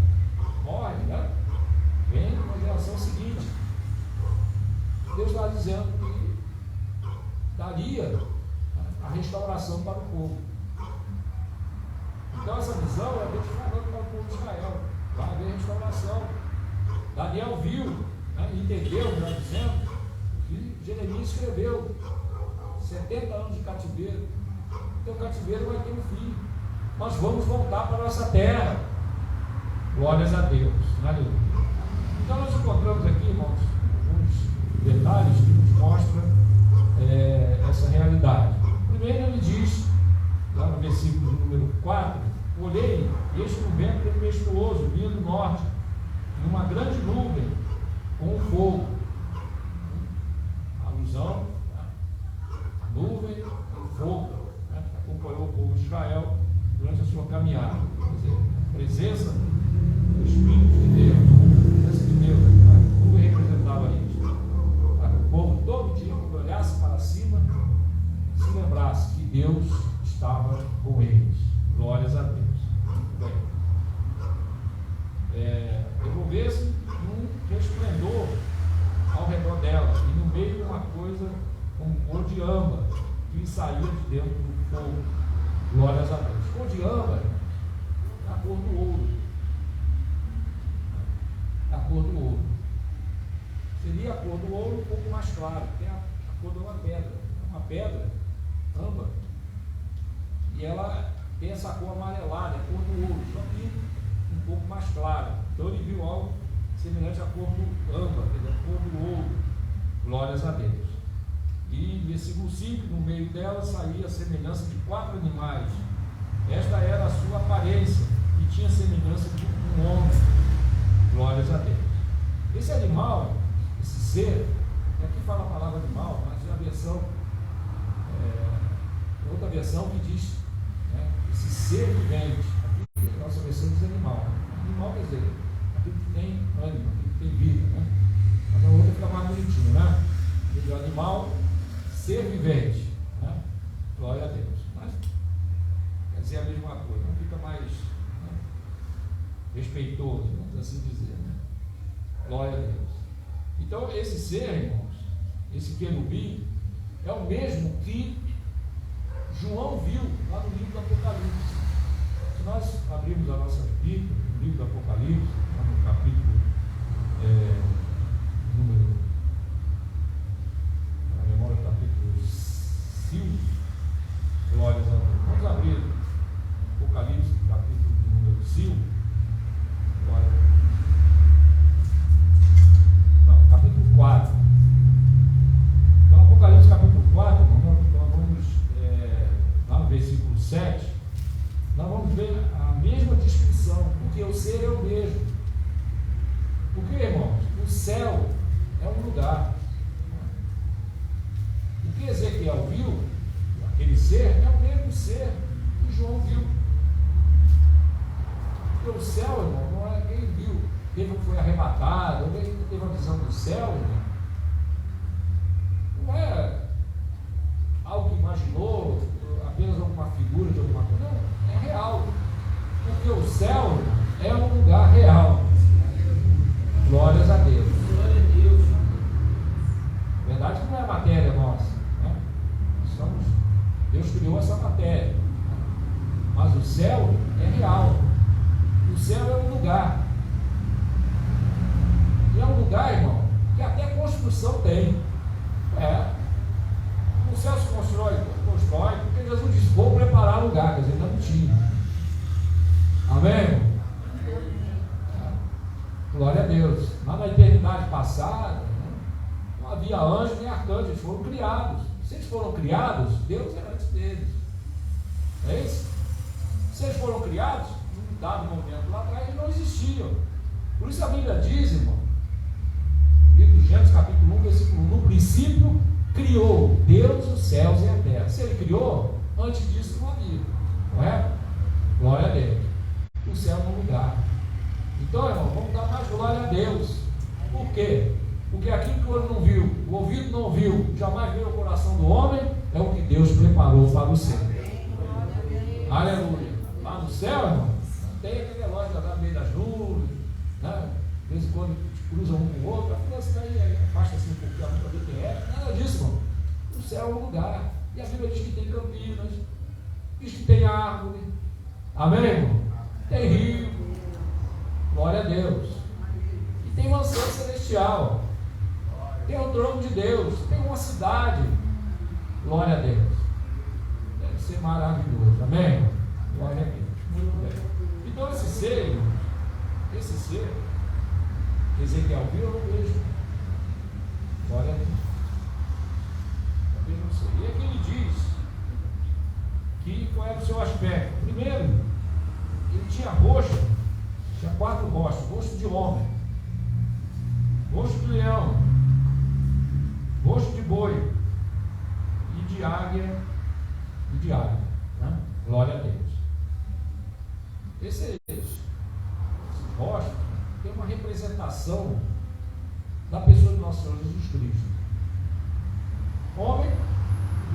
morre, né? Vem uma geração seguinte. Deus está dizendo que daria a restauração para o povo. Então essa visão é Deus falando para o povo de Israel. Vai haver restauração. Daniel viu, né, entendeu, melhor dizendo, que Jeremias escreveu. 70 anos de cativeiro. Então o cativeiro vai ter um fim. Nós vamos voltar para a nossa terra. Glórias a Deus. Aleluia. Então nós encontramos aqui, irmãos, alguns detalhes que nos mostram essa realidade. Primeiro ele diz, lá no versículo número 4, olhei, e eis que um vento tempestuoso vinha do norte, numa grande nuvem, com um fogo. Alusão, nuvem e fogo, né, que acompanhou o povo de Israel durante a sua caminhada. Quer dizer, a presença do Espírito de Deus, a presença de Deus, a nuvem representava isso. Para que o povo todo dia, quando olhasse para cima, se lembrasse que Deus estava com eles. Glórias a Deus. Muito bem. Envolver-se num resplendor ao redor dela, e no meio de uma coisa como cor de âmbar, que saía de dentro do fogo. Glórias a Deus. Cor de âmbar é a cor do ouro. É a cor do ouro. Seria a cor do ouro um pouco mais clara, que é a cor de uma pedra. Uma pedra, âmbar, e ela tem essa cor amarelada, é a cor do ouro, só que um pouco mais clara. Então ele viu algo semelhante à cor do âmbar, quer dizer, a cor do ouro. Glórias a Deus. E versículo 5, no meio dela saía a semelhança de 4 animais. Esta era a sua aparência, e tinha semelhança de um homem. Glórias a Deus. Esse animal, esse ser, aqui fala a palavra animal, mas a versão, outra versão que diz, né, esse ser vivente. Aqui a nossa versão diz animal. Animal quer dizer aquilo que tem ânimo, aquilo que tem vida, né? Mas a outra fica mais bonitinho, né? O animal, ser vivente, né? Glória a Deus. Mas quer dizer a mesma coisa, não fica mais, né, respeitoso, vamos assim dizer, né? Glória a Deus. Então esse ser, irmãos, esse querubim, é o mesmo que João viu lá no livro do Apocalipse. Se nós abrirmos a nossa Bíblia, no livro do Apocalipse, lá no capítulo número, na memória, capítulo 5, glórias a Deus. Vamos abrir Apocalipse, capítulo número 5, glória a Deus. Não, capítulo 4. Então, Apocalipse, capítulo 4, nós vamos lá no versículo 7. foi arrebatado, alguém teve a visão do céu, irmão. Não é algo que imaginou, apenas alguma figura de alguma coisa. Não, é real. Porque o céu é um lugar real. Glórias a Deus. A verdade que não é matéria nossa, né? Deus criou essa matéria. Mas o céu é real. O céu é um lugar. E é um lugar, irmão, que até construção tem. O céu se constrói, porque Jesus disse: vou preparar lugar, quer dizer, não tinha. Amém? Glória a Deus. Lá na eternidade passada, né, não havia anjos nem arcanjos, eles foram criados. Se eles foram criados, Deus era antes deles. Não é isso? Se eles foram criados, num dado momento lá atrás, eles não existiam. Por isso a Bíblia diz, irmão, livro de Gênesis, capítulo 1, versículo 1, no princípio criou Deus os céus e a terra. Se ele criou, antes disso não havia. Não é? Glória a Deus. O céu é um lugar. Então, irmão, vamos dar mais glória a Deus. Por quê? Porque aquilo que o olho não viu, o ouvido não ouviu, jamais veio ao coração do homem, é o que Deus preparou para o céu. Aleluia. Lá no céu, irmão, tem aquele relógio lá no meio das nuvens, né? De vez em quando cruzam um com o outro, aí afasta assim um pouquinho para ver quem é. Nada disso, irmão. O céu é um lugar. E a Bíblia diz que tem campinas, diz que tem árvore. Amém, irmão? Tem rio. Glória a Deus. E tem mansão celestial. Tem o trono de Deus. Tem uma cidade. Glória a Deus. Deve ser maravilhoso. Amém? Glória a Deus. Muito bem. Então esse ser, Ezequiel viu, eu não vejo. Glória a Deus. Também não sei. E aqui ele diz que qual era o seu aspecto. Primeiro, ele tinha rosto, tinha 4 rostos: rosto de homem, rosto de leão, rosto de boi e de águia né? Glória a Deus. Esses rostos tem uma representação da pessoa de nosso Senhor Jesus Cristo. Homem,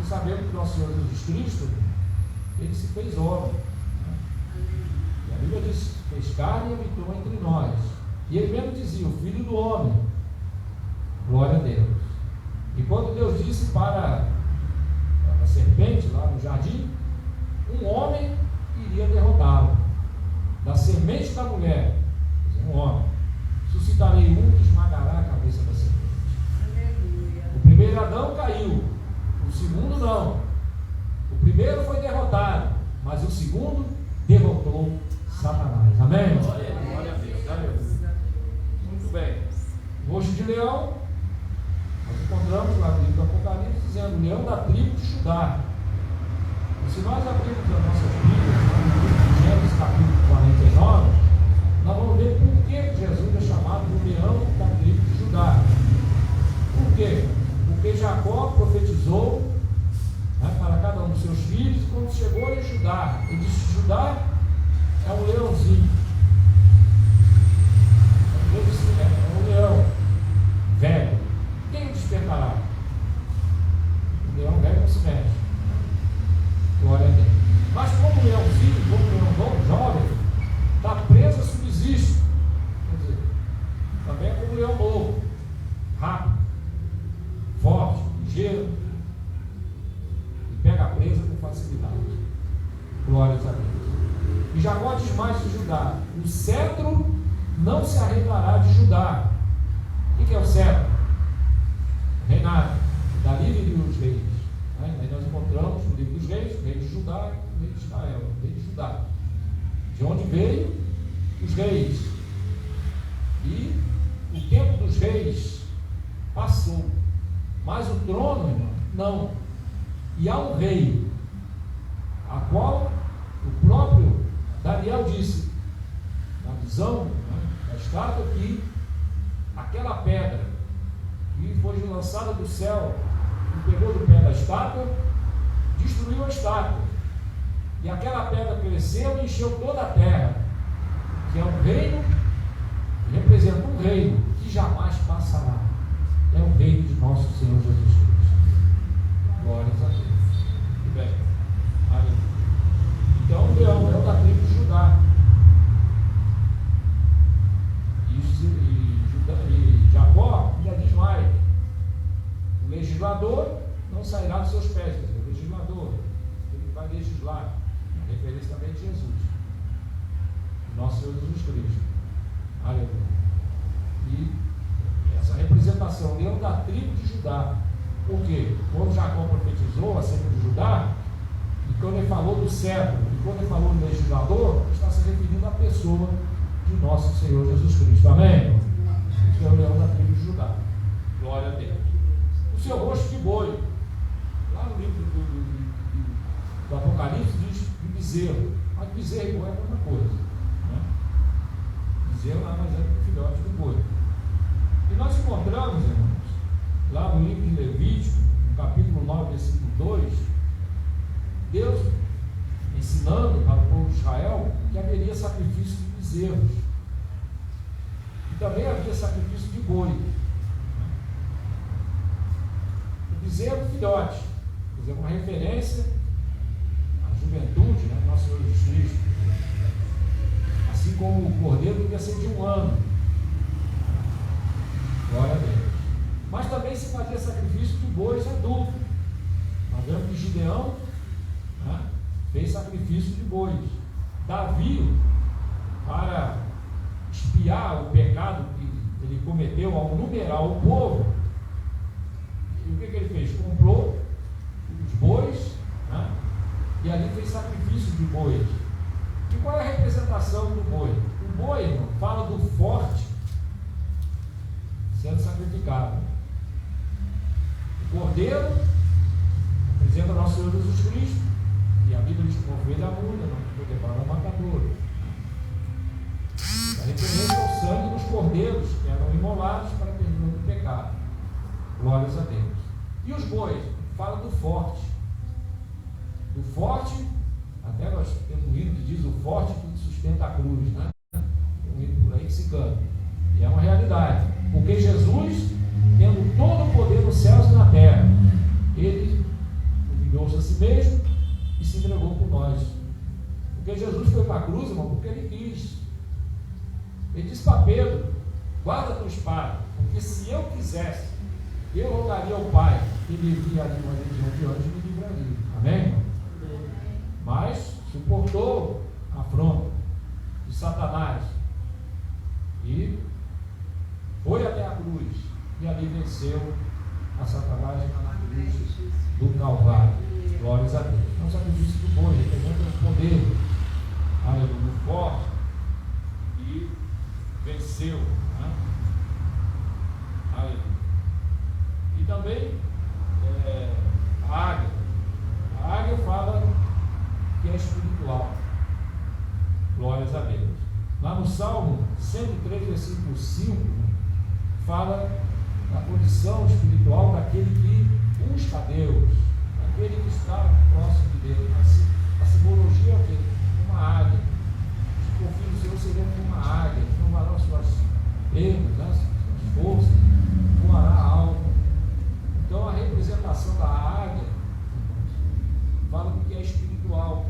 e sabemos que nosso Senhor Jesus Cristo, ele se fez homem, né? E a Bíblia diz: fez carne e habitou entre nós. E ele mesmo dizia: o Filho do Homem. Glória a Deus. E quando Deus disse para a serpente lá no jardim, um homem iria derrotá-lo, da semente da mulher, um homem, suscitarei um que esmagará a cabeça da serpente. O primeiro Adão caiu, o segundo não. O primeiro foi derrotado, mas o segundo derrotou Satanás. Amém? Glória a Deus. Aleluia. Muito bem. Rosto de leão, nós encontramos lá no livro do Apocalipse dizendo: leão da tribo de Judá. E se nós abrirmos as nossas Bíblias, no livro de Gênesis, capítulo 49, nós vamos ver por que Jesus é chamado de leão da tribo de Judá. Por quê? Porque Jacó profetizou, né, para cada um dos seus filhos, e quando chegou em Judá, ele disse: Judá é um leãozinho. Ele disse: é um leão velho. Quem o despertará? O leão velho não se mexe. Glória a Deus. Mas como o leãozinho, como o leão jovem, está preso a subsiste. Quer dizer, também é como o leão novo, rápido, forte, ligeiro, e pega a presa com facilidade. Glórias a Deus. E Jacó diz mais de Judá: o cetro não se arredará de Judá. O que é o cetro? Reinado. Dali viriam os reis. Aí nós encontramos no livro dos reis, o rei de Judá e o rei de Israel, o rei de Judá. De onde veio os reis. E o tempo dos reis passou. Mas o trono, irmão, não. E há um rei, a qual o próprio Daniel disse, na visão, né, da estátua, que aquela pedra que foi lançada do céu e pegou do pé da estátua, destruiu a estátua. E aquela pedra cresceu e encheu toda a terra, que é um reino Senhor Jesus Cristo. Aleluia. E essa representação, leão da tribo de Judá. Por quê? Quando Jacó profetizou acerca de Judá, e quando ele falou do cetro, e quando ele falou do legislador, está se referindo à pessoa de nosso Senhor Jesus Cristo. Amém? Esse é o leão da tribo de Judá. Glória a Deus. O seu rosto de boi. Lá no livro do Apocalipse diz de bezerro. Mas bezerro e boi é a mesma coisa. Né? Bezerro nada mais é que o filhote do boi. E nós encontramos, irmãos, lá no livro de Levítico, no capítulo 9, versículo 2, Deus ensinando para o povo de Israel que haveria sacrifício de bezerros. E também havia sacrifício de boi. O bezerro do filhote, quer dizer, uma referência à juventude, né, do nosso Senhor Jesus Cristo. Assim como o cordeiro devia ser de 1 ano. Glória a Deus. Mas também se fazia sacrifício de bois adultos. Nós vemos que Gideão, né, fez sacrifício de bois. Davi, para expiar o pecado que ele cometeu ao numerar o povo, e o que ele fez? Comprou os bois, né, e ali fez sacrifício de bois. E qual é a representação do boi? O boi, irmão, fala do forte sendo sacrificado. O cordeiro representa o nosso Senhor Jesus Cristo, e a Bíblia diz que uma ovelha muda, não foi levada ao matadouro. A referência ao sangue dos cordeiros que eram imolados para perdão do pecado. Glórias a Deus. E os bois? Fala do forte. Do forte, até nós temos um hino que diz o forte que sustenta a cruz, né? Tem um hino por aí que se canta. E é uma realidade. Porque Jesus, tendo todo o poder nos céus e na terra, ele humilhou-se a si mesmo e se entregou por nós. Porque Jesus foi para a cruz, irmão, porque ele quis. Ele disse para Pedro: guarda a tua espada, porque se eu quisesse, eu rogaria ao Pai, e ele enviaria uma legião de anjos e me livraria. Amém? Mas suportou a afronta de Satanás e foi até a cruz, e ali venceu a Satanás na cruz do Calvário. Glórias a Deus. Não sacrifício do boi, representa o poder, aleluia, forte, e venceu, né? Aleluia. E também a águia. A águia fala que é espiritual. Glórias a Deus. Lá no Salmo 103, versículo 5, fala da condição espiritual daquele que busca a Deus, daquele que está próximo de Deus. A simbologia é o quê? Uma águia. Se confia no Senhor, seria como uma águia, que não vará suas pernas, né? Suas forças, voará alto. Então a representação da águia fala do que é espiritual.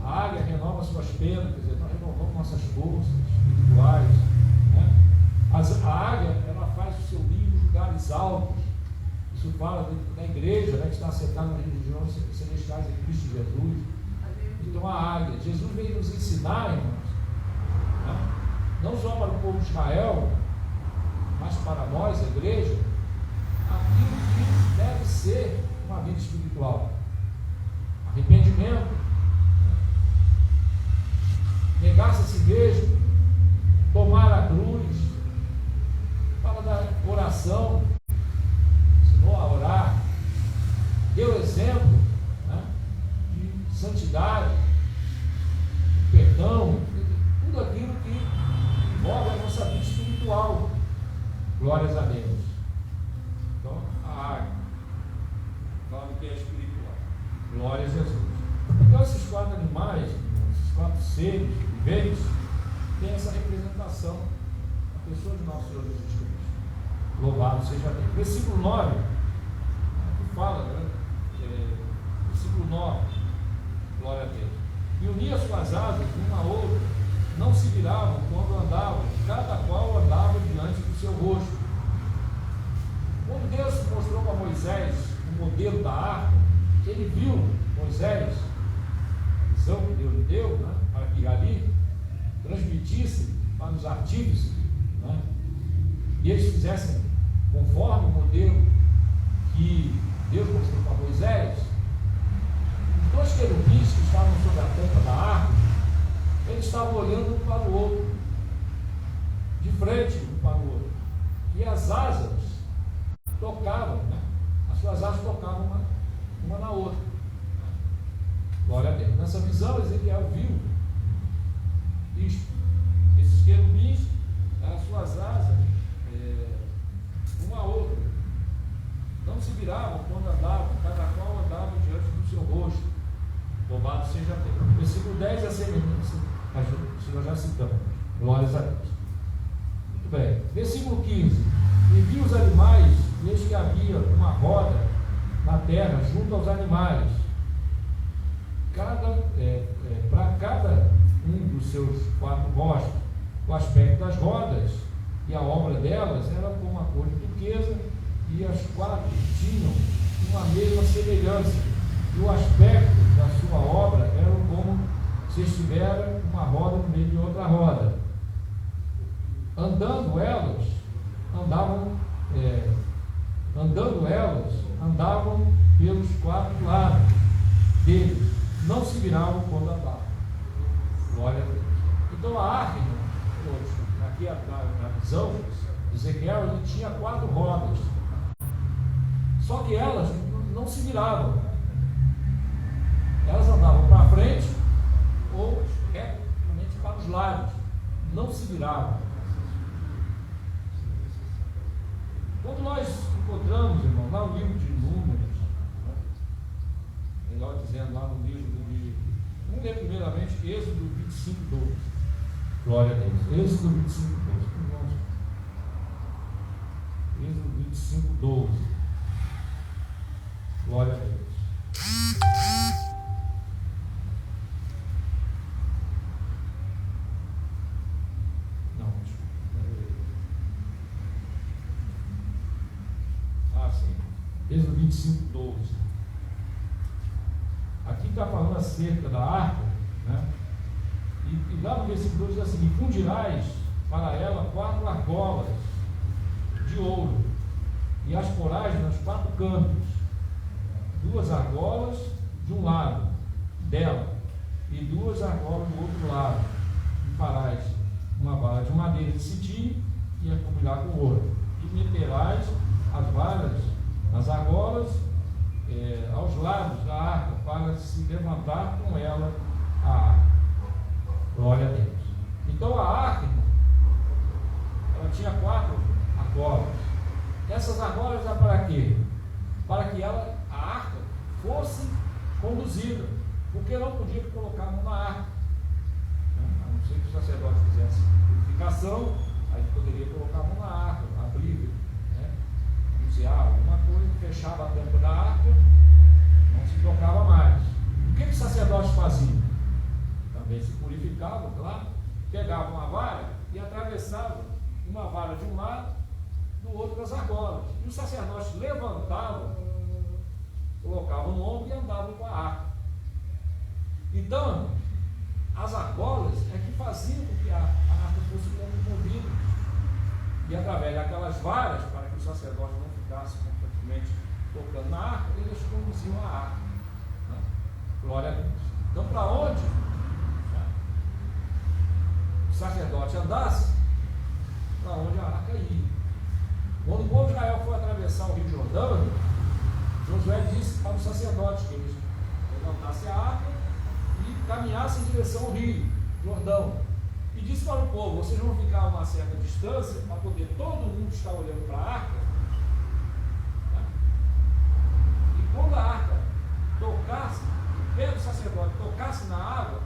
A águia renova suas penas, quer dizer, nós renovamos nossas forças espirituais, né? A águia, ela faz o seu ninho em lugares altos. Isso fala da igreja, né, que está assentada nas regiões celestiais em Cristo Jesus. Então a águia, Jesus veio nos ensinar, irmãos, né, não só para o povo de Israel, mas para nós, a igreja, aquilo que deve ser uma vida espiritual. Arrependimento, negar-se a si mesmo, tomar a cruz, fala da oração, ensinou a orar, deu exemplo, né, de santidade, de perdão, tudo aquilo que envolve a nossa vida espiritual. Glórias a Deus. Então, a água fala do que é espiritual. Glória a Jesus. Então, esses 4 animais, esses 4 seres viventes, têm essa representação da pessoa de nosso Senhor Jesus Cristo. Louvado seja Deus. Versículo 9, que fala, né? Versículo 9, glória a Deus. E unia suas asas uma a outra, não se viravam quando andavam, cada qual andava diante do seu rosto. Quando Deus mostrou para Moisés o modelo da arca, ele viu Moisés, a visão que Deus lhe deu, né, para que ali transmitir os artífices, né? E eles fizessem conforme o modelo que Deus mostrou para Moisés, os dois querubins que estavam sobre a tampa da arca, eles estavam olhando um para o outro, de frente um para o outro, e as asas tocavam, né? As suas asas tocavam uma na outra. Glória a Deus. Nessa visão, Ezequiel viu isto. Esses querubins, as suas asas, uma a outra, não se viravam quando andavam, cada qual andava diante do seu rosto. Louvado seja Deus. Versículo 10 é a semelhança, mas nós já citamos. Glórias a Deus. Muito bem. Versículo 15. E vi os animais, e eis que havia uma roda na terra junto aos animais, para cada um dos seus 4 rostos. O aspecto das rodas e a obra delas era como a cor de turquesa, e as 4 tinham uma mesma semelhança, e o aspecto da sua obra era como se estivera uma roda no meio de outra roda. Andando elas, andavam pelos 4 lados deles, não se viravam quando andavam. Glória a Deus. Então a arca, aqui na visão de Ezequiel, ele tinha 4 rodas, só que elas não se viravam, elas andavam para frente ou retamente para os lados, não se viravam. Quando nós encontramos, irmão, lá no livro de Números, né? Melhor dizendo, lá no livro de, vamos ler primeiramente Êxodo 25, 12. Glória a Deus. Êxodo 25, 12. Êxodo 25, 12. Glória a Deus. Não, sim. Êxodo 25, 12. Aqui está falando acerca da arca, né? E lá no versículo 2 diz assim: e fundirás para ela 4 argolas de ouro, e as porás nos 4 cantos, 2 argolas de um lado dela, e 2 argolas do outro lado, e farás uma vara de madeira de cetim, e a cobrirá com ouro, e meterás as varas nas argolas aos lados da arca, para se levantar com ela a arca. Glória a Deus. Então a arca, ela tinha 4 argolas. Essas argolas eram para quê? Para que a arca fosse conduzida, porque não podia colocar a mão na arca, a não ser que o sacerdote fizesse purificação, aí poderia colocar a mão na arca, abrir, usar alguma coisa, fechava a tampa da arca, não se tocava mais. O que os sacerdotes faziam? Também se purificavam, claro, pegavam uma vara e atravessavam uma vara de um lado, do outro das argolas. E os sacerdotes levantavam, colocavam no ombro e andavam com a arca. Então, as argolas é que faziam com que a arca fosse movida. E através daquelas varas, para que o sacerdote não ficasse constantemente tocando na arca, eles conduziam a arca. Né? Glória a Deus. Então, para onde o sacerdote andasse, para onde a arca ia. Quando o povo de Israel foi atravessar o Rio Jordão, Josué disse para os sacerdotes que eles levantassem a arca e caminhassem em direção ao Rio Jordão. E disse para o povo: vocês vão ficar a uma certa distância para poder todo mundo estar olhando para a arca. Tá? E quando a arca tocasse, o pé do sacerdote tocasse na água,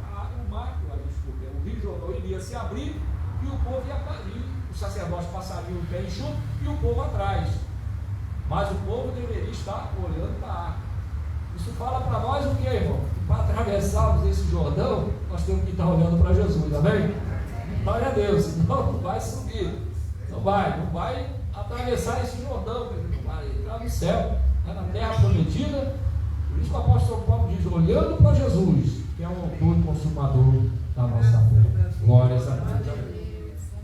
o Rio Jordão iria se abrir e o povo ia cair. O sacerdote passaria o pé enxuto e o povo atrás. Mas o povo deveria estar olhando para a arca. Isso fala para nós o que, irmão? Para atravessarmos esse Jordão, nós temos que estar olhando para Jesus, amém? Glória a Deus, senão não vai subir, não vai atravessar esse Jordão, não vai entrar no céu, na terra prometida. Por isso que o apóstolo Paulo diz: olhando para Jesus, que é o autor e consumador da nossa fé. Glórias a Deus.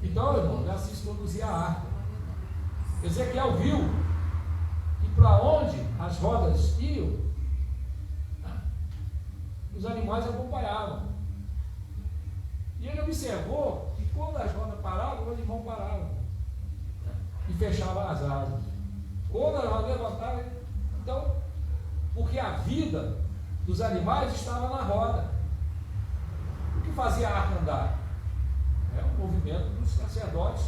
Então, irmão, é assim se conduzia a arca. Ezequiel viu que para onde as rodas iam, os animais acompanhavam. E ele observou que quando as rodas paravam, o animal parava e fechava as asas. Quando as rodas levantavam, então, porque a vida dos animais estava na roda. O que fazia a arca andar? É o movimento dos sacerdotes.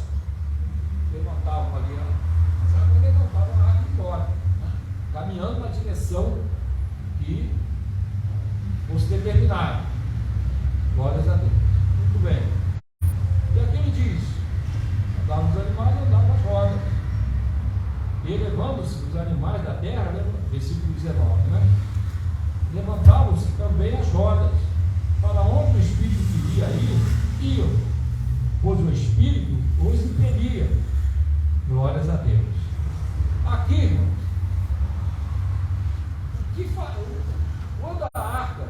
Levantavam ali, levantavam a arca embora, caminhando na direção que fosse determinada. Glórias a Deus. Muito bem. E aqui ele diz: andavam os animais, andavam as rodas. E elevando-se os animais da terra, versículo 19, né? Levantavam-se também as rodas. Para onde o Espírito queria ir, iam, pois o Espírito os impelia. Glórias a Deus. Aqui, irmãos, quando a arca,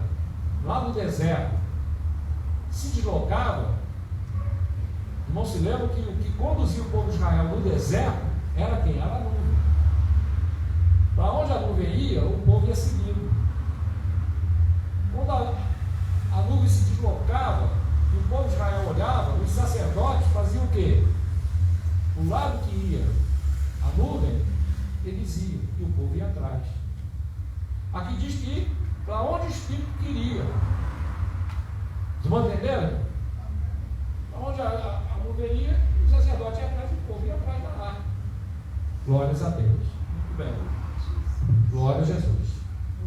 lá no deserto, se deslocava, não se lembra que o que conduzia o povo de Israel no deserto era quem? Era a nuvem. Para onde a nuvem ia, o povo ia seguindo. Quando a nuvem se deslocava e o povo de Israel olhava, os sacerdotes faziam o quê? O lado que ia a nuvem, eles iam e o povo ia atrás. Aqui diz que para onde o Espírito queria. Vocês vão entender? Para onde a nuvem ia, o sacerdote ia atrás e o povo ia atrás da arca. Glórias a Deus. Muito bem. Glória a Jesus.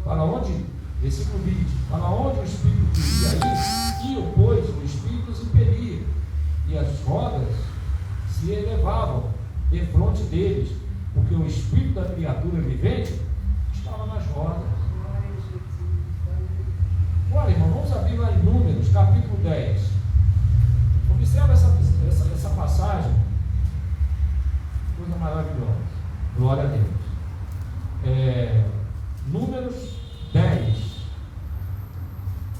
Para onde, versículo 20, para onde o Espírito queria ir, iam, pois, o Espírito os impelia, e as rodas se elevavam defronte deles, porque o Espírito da criatura vivente estava nas rodas. Olha, irmão, vamos abrir lá em Números, capítulo 10. Observa essa passagem. Coisa maravilhosa. Glória a Deus. Números 10,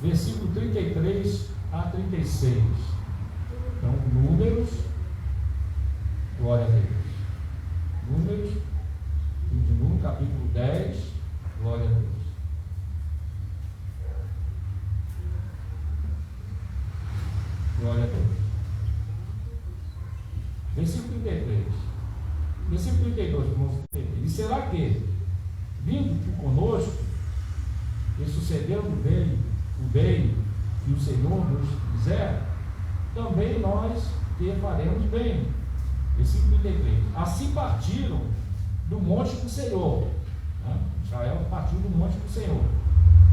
versículo 33 a 36. Então, Números, glória a Deus. Números, capítulo 10, glória a Deus. Glória a Deus. Versículo 33. Versículo 32, irmãos. E será que, vindo tu conosco, e sucedendo o bem que o Senhor nos quiser, também nós te faremos bem. Versículo 33. Assim partiram do monte do Senhor. Israel partiu do monte do Senhor.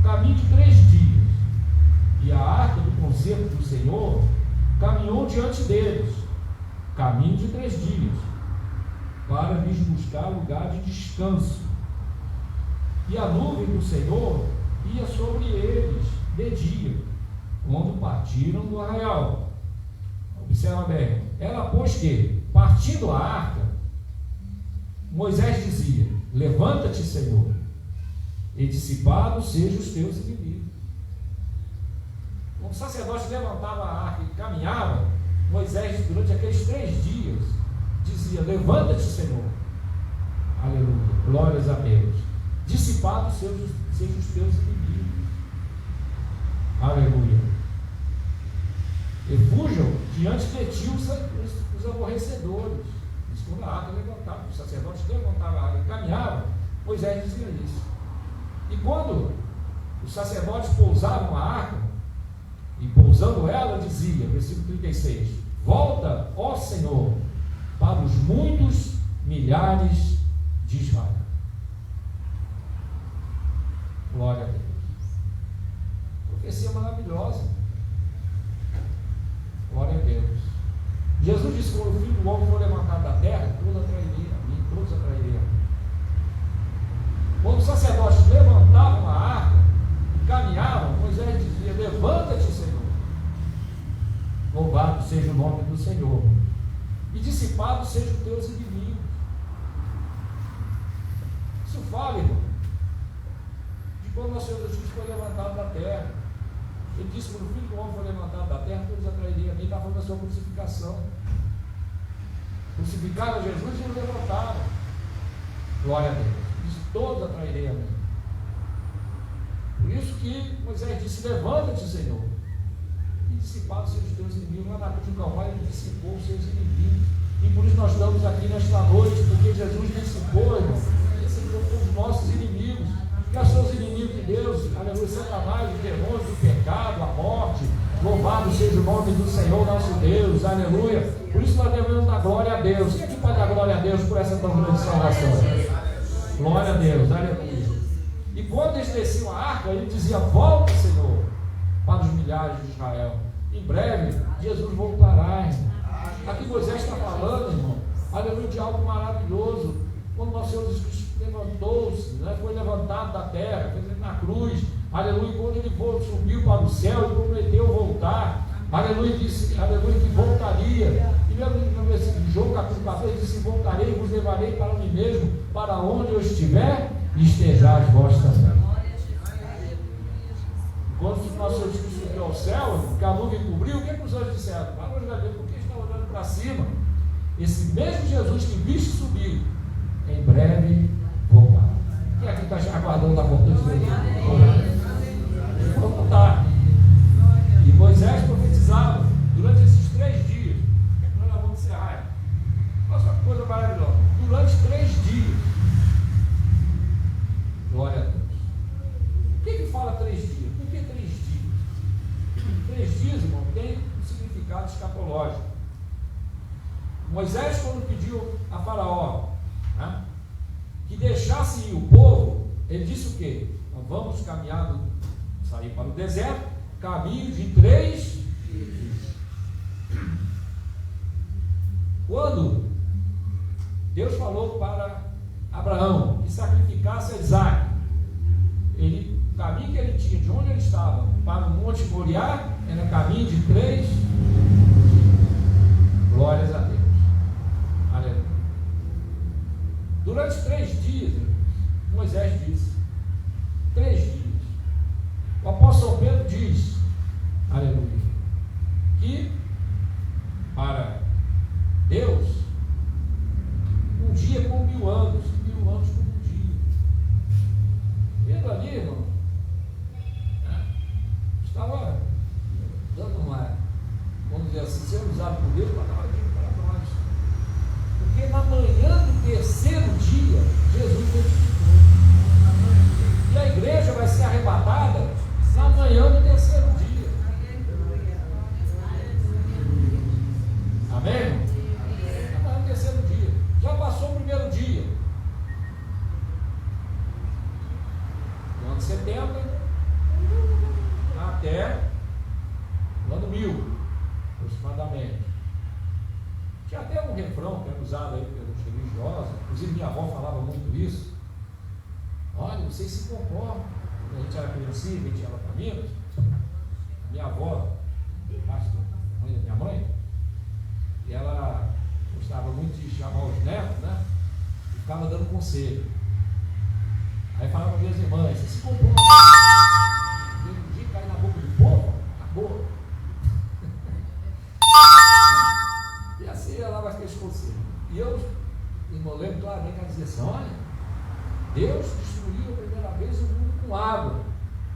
Caminho de 3 dias. E a arca do concerto do Senhor caminhou diante deles. Caminho de 3 dias. Para lhes buscar lugar de descanso. E a nuvem do Senhor ia sobre eles de dia, quando partiram do arraial. Observa bem. Ela, pois que, partindo a arca, Moisés dizia: levanta-te, Senhor, e dissipados sejam os teus inimigos. Quando o sacerdote levantava a arca e caminhava, Moisés, durante aqueles 3 dias, dizia: levanta-te, Senhor. Aleluia, glórias a Deus. Dissipados sejam os teus inimigos. Aleluia. E fujam diante de ti os aborrecedores. Isso quando a arca levantava, os sacerdotes levantavam a arca e caminhavam, Moisés dizia isso. E quando os sacerdotes pousavam a arca, e pousando ela, dizia, versículo 36, volta, ó Senhor, para os muitos milhares de Israel. Glória a Deus. Profecia maravilhosa. Glória a Deus. Jesus disse que quando o Filho do Homem for levantado da terra, todos atrairia a mim, todos atrairiam a mim. Quando os sacerdotes levantavam a arca e caminhavam, Moisés dizia: levanta-te, Senhor. Louvado seja o nome do Senhor. E dissipados sejam os teus inimigos. Isso fala, irmão, de quando nosso Senhor Jesus foi levantado da terra. Ele disse: quando o Filho do Homem foi levantado da terra, todos atrairiam a mim. Está falando da sua crucificação. Crucificaram Jesus e o levantaram. Glória a Deus. Disse: todos atrairei a mim. Por isso que Moisés disse: levanta-te, Senhor, e dissipa os teus inimigos. Lá na cruz do Calvário ele dissipou os seus inimigos. E por isso nós estamos aqui nesta noite, porque Jesus dissipou, irmão, dissipou os nossos inimigos. Que são os inimigos de Deus, aleluia, Satanás, o demônio, o pecado, a morte. Louvado seja o nome do Senhor nosso Deus, aleluia. Por isso nós devemos dar glória a Deus. Quem é que pode dar glória a Deus por essa tão grande salvação? Glória a Deus, aleluia. E quando eles desciam a arca, ele dizia: volta, Senhor, para os milhares de Israel. Em breve, Jesus voltará, irmão. Aqui Moisés está falando, irmão, aleluia, de algo maravilhoso. Quando nosso Senhor Jesus Cristo levantou-se, né, foi levantado da terra, quer dizer, na cruz, aleluia, quando ele subiu para o céu, ele prometeu voltar, aleluia, disse, aleluia, que voltaria. E mesmo no João capítulo 14 disse: voltarei e vos levarei para mim mesmo, para onde eu estiver, estejais vós também. Quando o nosso Senhor Jesus subiu ao céu, que a nuvem cobriu, o que os anjos disseram? Por que estão olhando para cima? Esse mesmo Jesus que viste subir, em breve voltará. Quem aqui está aguardando a volta de Jesus? Vou voltar. E Moisés profetizava durante esses 3 dias. Nós vamos encerrar. Olha só que coisa maravilhosa. Durante 3 dias. Glória a Deus. O que fala 3 dias? Por que 3 dias? 3 dias, irmão, tem um significado escatológico. Moisés, quando pediu a Faraó, né, que deixasse ir o povo, ele disse o quê? Nós vamos caminhar, sair para o deserto, caminho de 3 dias. Quando Deus falou para Abraão que sacrificasse a Isaac, o caminho que ele tinha de onde ele estava para o Monte Moriá era caminho de 3 dias. Glórias a Deus. Aleluia. Durante 3 dias, Moisés disse: 3 dias. O apóstolo Pedro diz, aleluia, que para Deus um dia é como 1000 anos, e 1000 anos como um dia. Pedro ali, irmão, estava dando uma, vamos dizer assim, sendo usado por Deus para dar uma dica para nós. Porque na manhã do 3º dia, Jesus ressuscitou. E a igreja vai ser arrebatada na manhã do 3º dia. Amém? Na manhã do 3º dia. Já passou o 1º dia. Do ano 70 até o ano 1000, aproximadamente. Tinha até um refrão que era usado aí pelos religiosos, inclusive minha avó falava muito isso. Olha, vocês se comportam. Quando a gente era criancinha, a gente ia lá para Minas, minha avó, mãe da minha mãe, e ela gostava muito de chamar os netos, né? E ficava dando conselho. Aí falava para minhas irmãs: vocês se comportam. Um dia cair na boca do povo, acabou. E assim ela dava aqueles conselhos. E eu, irmão, lembro claramente ela dizia assim: olha, Deus destruiu a primeira vez o mundo com água,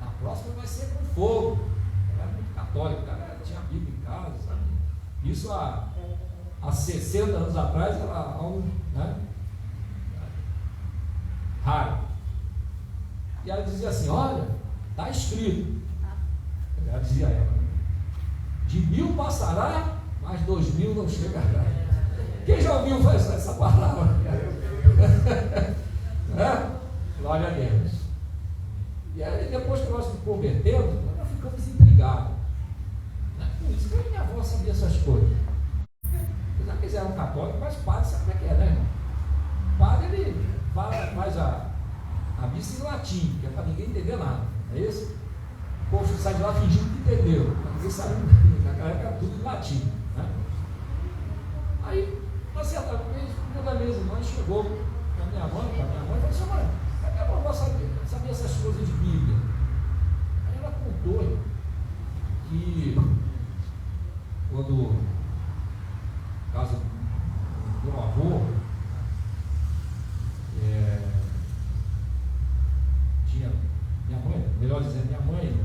na próxima vai ser com fogo. Ela era muito católica, ela tinha a Bíblia em casa, sabe? Isso há 60 anos atrás era algo, né, raro. E ela dizia assim: olha, está escrito. Ela dizia ela: de 1000 passará, mas 2000 não chegará. Quem já ouviu essa palavra? Né? Glória a Deus. E aí, depois que nós nos convertemos, nós ficamos intrigados. Por isso que minha avó sabia essas coisas. Apesar que eles eram católicos, mas padre sabe como é que é, né, irmão? Padre, ele faz a missa em latim, que é para ninguém entender nada. Não é isso? O povo sai de lá fingindo que entendeu. Ninguém sabe, naquela época era tudo em latim. Né? Aí, uma certa vez, uma das minhas irmãs chegou para minha mãe, e falou assim: mãe, a minha avó sabia essas coisas de Bíblia. Aí ela contou que quando, caso de uma avô, tinha minha mãe, melhor dizendo, minha mãe,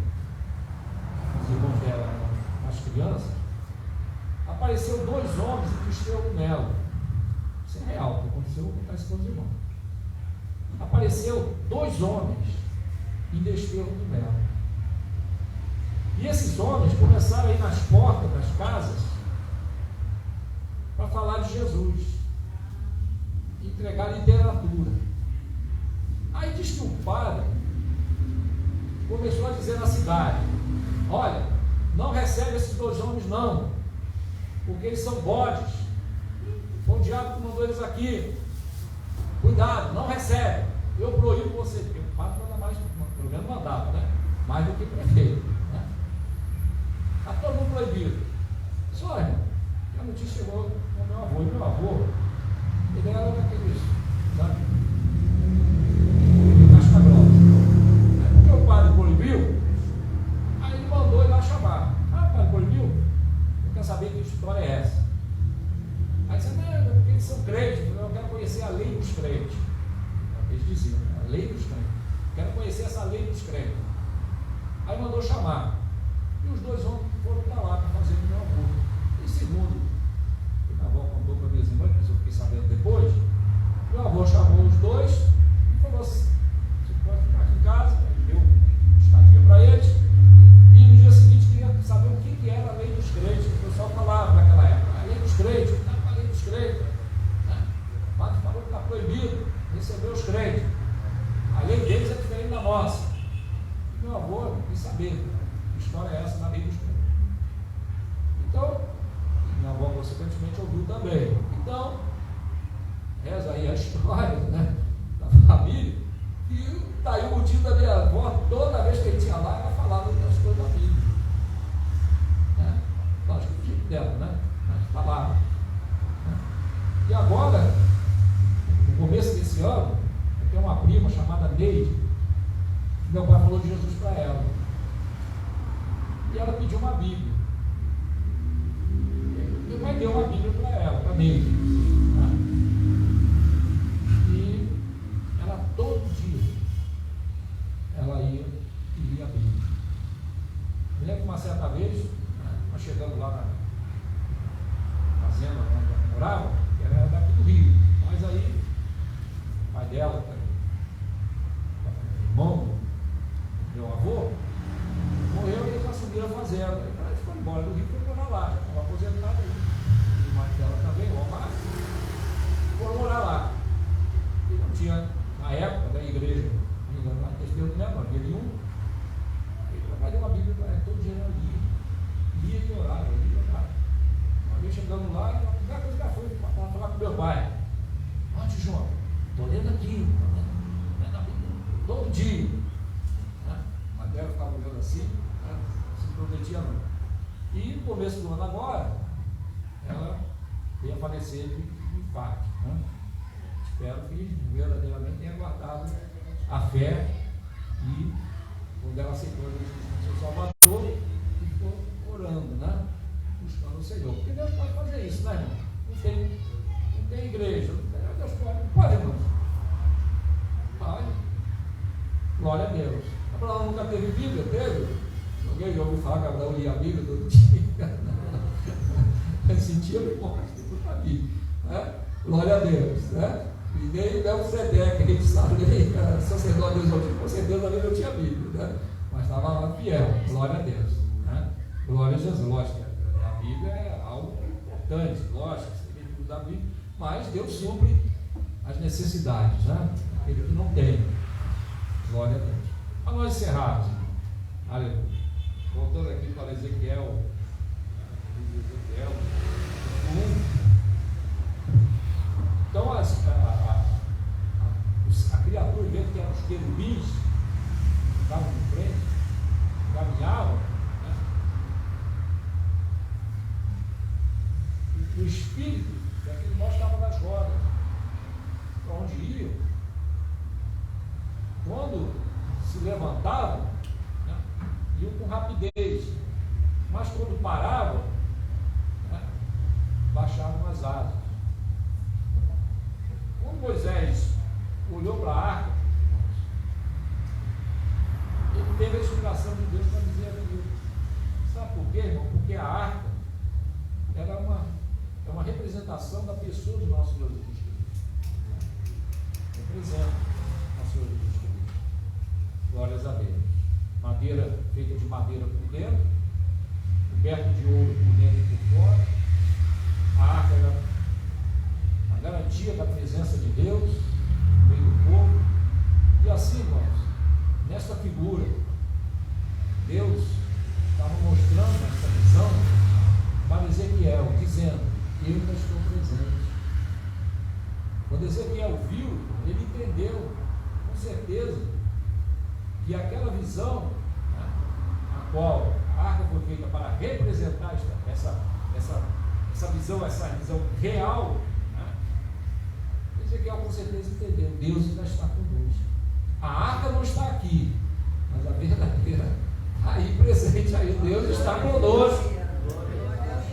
os irmãos dela eram as crianças, apareceu 2 homens em Desterro do Melo. Isso é real, o que aconteceu acontece com os irmãos. Apareceu 2 homens em Desterro do Melo. E esses homens começaram a ir nas portas das casas para falar de Jesus, entregar literatura. Aí diz que o padre começou a dizer na cidade: olha, não recebe esses 2 homens não, porque eles são bodes, foi o diabo que mandou eles aqui, cuidado, não recebe, eu proíbo você, porque o padre manda mais, pelo menos mandava, né? Mais do que prefeito, né? Está todo mundo proibido. Só, irmão, a notícia chegou com meu avô, e meu avô, ele era daqueles, sabe, casca grossa. Porque o padre proibiu, aí ele mandou ir lá chamar. Ah, o padre proibiu? Eu quero saber que história é essa. Aí disse: não, porque eles são crentes, eu quero conhecer a lei dos crentes. Eles diziam: a lei dos crentes. Quero conhecer essa lei dos crentes. Aí mandou chamar. E os 2 homens foram para lá para fazer o meu avô. E segundo, minha avó contou para minhas irmãs, que eu fiquei sabendo depois, meu avô chamou os 2 e falou assim: você pode ficar aqui em casa, deu estadia para eles. E no dia seguinte queria saber o que era a lei dos crentes, que o pessoal falava naquela época. A lei dos crentes, o que está a lei dos crentes? Né? O padre falou que está proibido receber os crentes. A lei deles é diferente da nossa. E meu avô quis saber que história é essa da lei dos crentes. Então, minha avó consequentemente ouviu também. Então, reza aí a história, né, da família, e daí o motivo da minha avó, toda vez que ele tinha lá, ela falava das coisas da Bíblia. Né? Lógico, o tipo dela, né? Mas falava. Né? E agora, no começo desse ano, eu tenho uma prima chamada Neide, que meu pai falou de Jesus para ela. E ela pediu uma Bíblia. Meu pai deu uma Bíblia para ela, para Neide. Né? E ela todo dia ela ia e lia a Bíblia. Me lembro que uma certa vez, nós chegamos lá na fazenda onde ela morava, que era daqui do Rio, mas aí o pai dela, o irmão do meu avô, morreu e eles assumiram a fazenda. Ela ficou embora do Rio, foi morar lá, estava aposentada aí. O irmão dela também, o Omar, foram morar lá. E não tinha, na época da igreja, lá em Desterro do Melo, não havia nenhum. Aí meu pai deu uma Bíblia para ela, todo dia ela lia e orava, lia e orava. Uma vez chegando lá, a primeira coisa que ela foi para falar com meu pai: ó, tio João, estou lendo aqui, lendo a Bíblia todo dia. A dela ficava olhando assim, né? Se prometia não. E no começo do ano agora, ela veio a falecer de infarto. Né? Espero que verdadeiramente tenha guardado a fé e quando ela aceitou o seu Salvador, ficou orando, né? Buscando o Senhor. Porque Deus pode fazer isso, né, irmão? Não tem igreja, Deus pode, irmão. Pode. Glória a Deus. Abraão nunca teve Bíblia, teve? Alguém já ouviu falar que Abraão lia a Bíblia todo dia? Ele sentia bom, a Bíblia. Né? Glória a Deus. Né? E nem Melquisedeque, a gente sabe, nem sacerdote dos outros, com certeza ali não tinha Bíblia, né? Mas estava lá fiel. Glória a Deus. Né? Glória a Jesus. Lógico, a Bíblia é algo importante, lógico, você tem tudo da Bíblia, mas Deus supre as necessidades, né? Aquele que não tem. Glória a Deus. Para nós encerrarmos, aleluia. Voltando aqui para Ezequiel 1. Então, a criatura dentro, que eram os querubins, que estavam em frente, caminhavam, né? E o espírito daquele irmão estava nas rodas, para onde iam. Quando se levantavam, né, iam com rapidez, mas quando paravam, né, baixavam as asas. inspiração de Deus para dizer aquilo. Sabe por quê, irmão? Porque a arca era é uma representação da pessoa do nosso Senhor Jesus Cristo. Representa nosso Senhor Jesus Cristo. Glórias a Deus. Madeira, feita de madeira por dentro, coberto de ouro por dentro e por fora. A arca era a garantia da presença de Deus no meio do povo. E assim, irmãos, nessa figura, Deus estava mostrando essa visão para Ezequiel, dizendo: eu ainda estou presente. Quando Ezequiel viu, ele entendeu com certeza que aquela visão, né, a qual a arca foi feita para representar essa visão real, né, Ezequiel com certeza entendeu: Deus ainda está conosco. A arca não está aqui, mas a verdadeira está aí presente, aí Deus está conosco.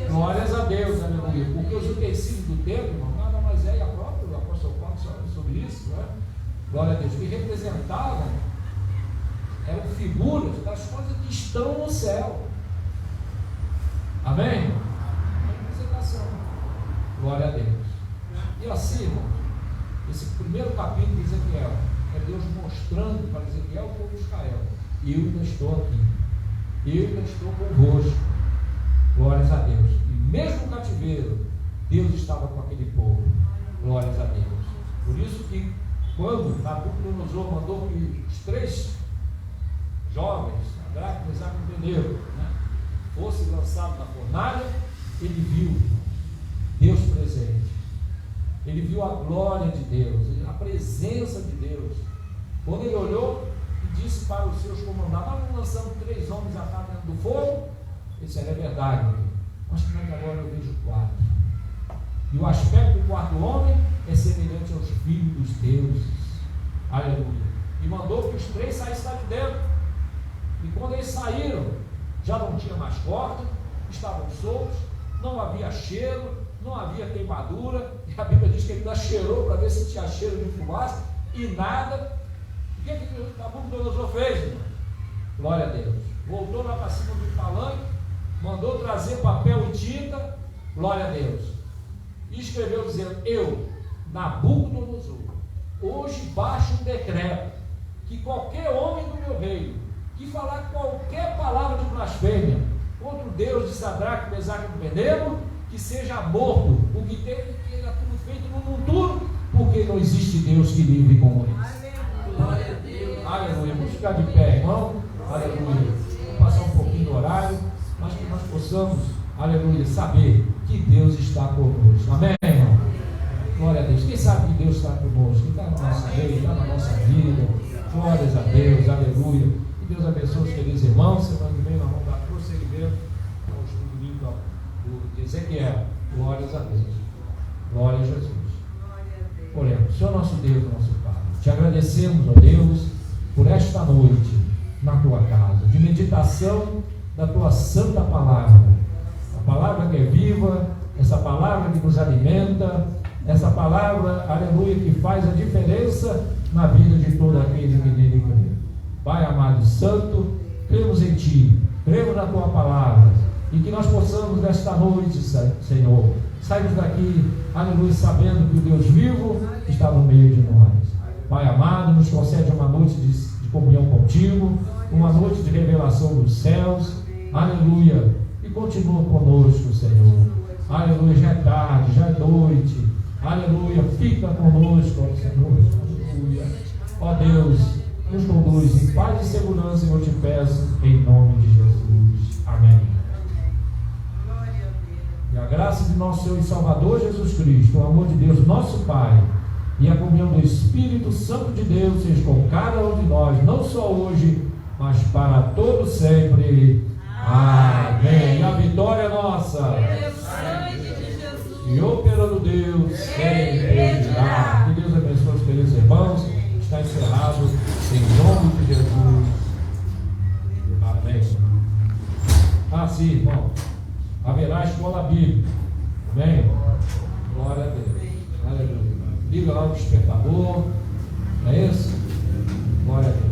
Glórias a Deus, aleluia. Porque os utensílios do templo, irmão, nada mais é, e a própria o apóstolo Paulo falou sobre isso, né? Glória a Deus, que representavam, eram figuras das coisas que estão no céu. Amém? Representação. Glória a Deus. E assim, irmão, esse primeiro capítulo de Ezequiel é Deus mostrando para Ezequiel, o povo de Israel: eu ainda estou aqui, eu ainda estou convosco. Glórias a Deus. E mesmo no cativeiro, Deus estava com aquele povo. Glórias a Deus. Por isso que quando Nabucodonosor mandou que os 3 jovens, Sadraque, Mesaque e Abednego, né, fossem lançados na fornalha, ele viu Deus presente. Ele viu a glória de Deus, a presença de Deus. Quando ele olhou e disse para os seus comandantes: vamos lançando 3 homens atados dentro do fogo. Ele disse: é verdade, meu. Mas como é que agora eu vejo 4? E o aspecto do 4º homem é semelhante aos filhos dos deuses. Aleluia. E mandou que os 3 saíssem lá de dentro. E quando eles saíram, já não tinha mais corda, estavam soltos, não havia cheiro, não havia queimadura. E a Bíblia diz que ele ainda cheirou para ver se tinha cheiro de fumaça, e nada. O que o Nabucodonosor fez, irmão? Glória a Deus. Voltou lá para cima do palanque, mandou trazer papel e tinta, glória a Deus, e escreveu dizendo: eu, Nabucodonosor, hoje baixo um decreto que qualquer homem do meu reino que falar qualquer palavra de blasfêmia contra o Deus de Sadraque, Mesaque e Abednego, que seja morto. O que teve que era tudo feito no futuro, porque não existe Deus que livre como esse. Glória a Deus. Aleluia. Vamos ficar de pé, irmão. Aleluia. Vamos passar um pouquinho do horário, mas que nós possamos, aleluia, saber que Deus está conosco. Amém, irmão? Glória a Deus. Quem sabe que Deus está conosco? Que está na nossa vida, está na nossa vida. Glórias a Deus, aleluia. Que Deus abençoe os queridos irmãos. Semana que vem nós vamos dar prosseguimento ao estudo bíblico de Ezequiel. Glórias a Deus. Glória a Jesus. Oremos. Senhor nosso Deus, nosso Pai, te agradecemos, ó Deus, por esta noite na tua casa, de meditação da tua santa palavra, a palavra que é viva, essa palavra que nos alimenta, essa palavra, aleluia, que faz a diferença na vida de todo aquele que nele crê. Pai amado e santo, cremos em ti, cremos na tua palavra, e que nós possamos nesta noite, Senhor, sairmos daqui, aleluia, sabendo que o Deus vivo está no meio de nós. Pai amado, nos concede uma noite de comunhão contigo, uma noite de revelação dos céus, aleluia, e continua conosco, Senhor. Aleluia, já é tarde, já é noite, aleluia, fica conosco, ó Senhor, aleluia. Ó Deus, nos conduz em paz e segurança, eu te peço, em nome de Jesus. Amém. E a graça de nosso Senhor e Salvador Jesus Cristo, o amor de Deus, nosso Pai, e a comunhão do Espírito Santo de Deus seja com cada um de nós, não só hoje, mas para todo sempre. Amém. E a vitória é nossa. E operando Deus sempre virá. Que Deus abençoe os queridos irmãos. Está encerrado em nome de Jesus. Amém. Sim, irmão. Haverá escola bíblica. Amém? Glória a Deus. Aleluia. Liga lá o despertador. Não é isso? Glória a Deus.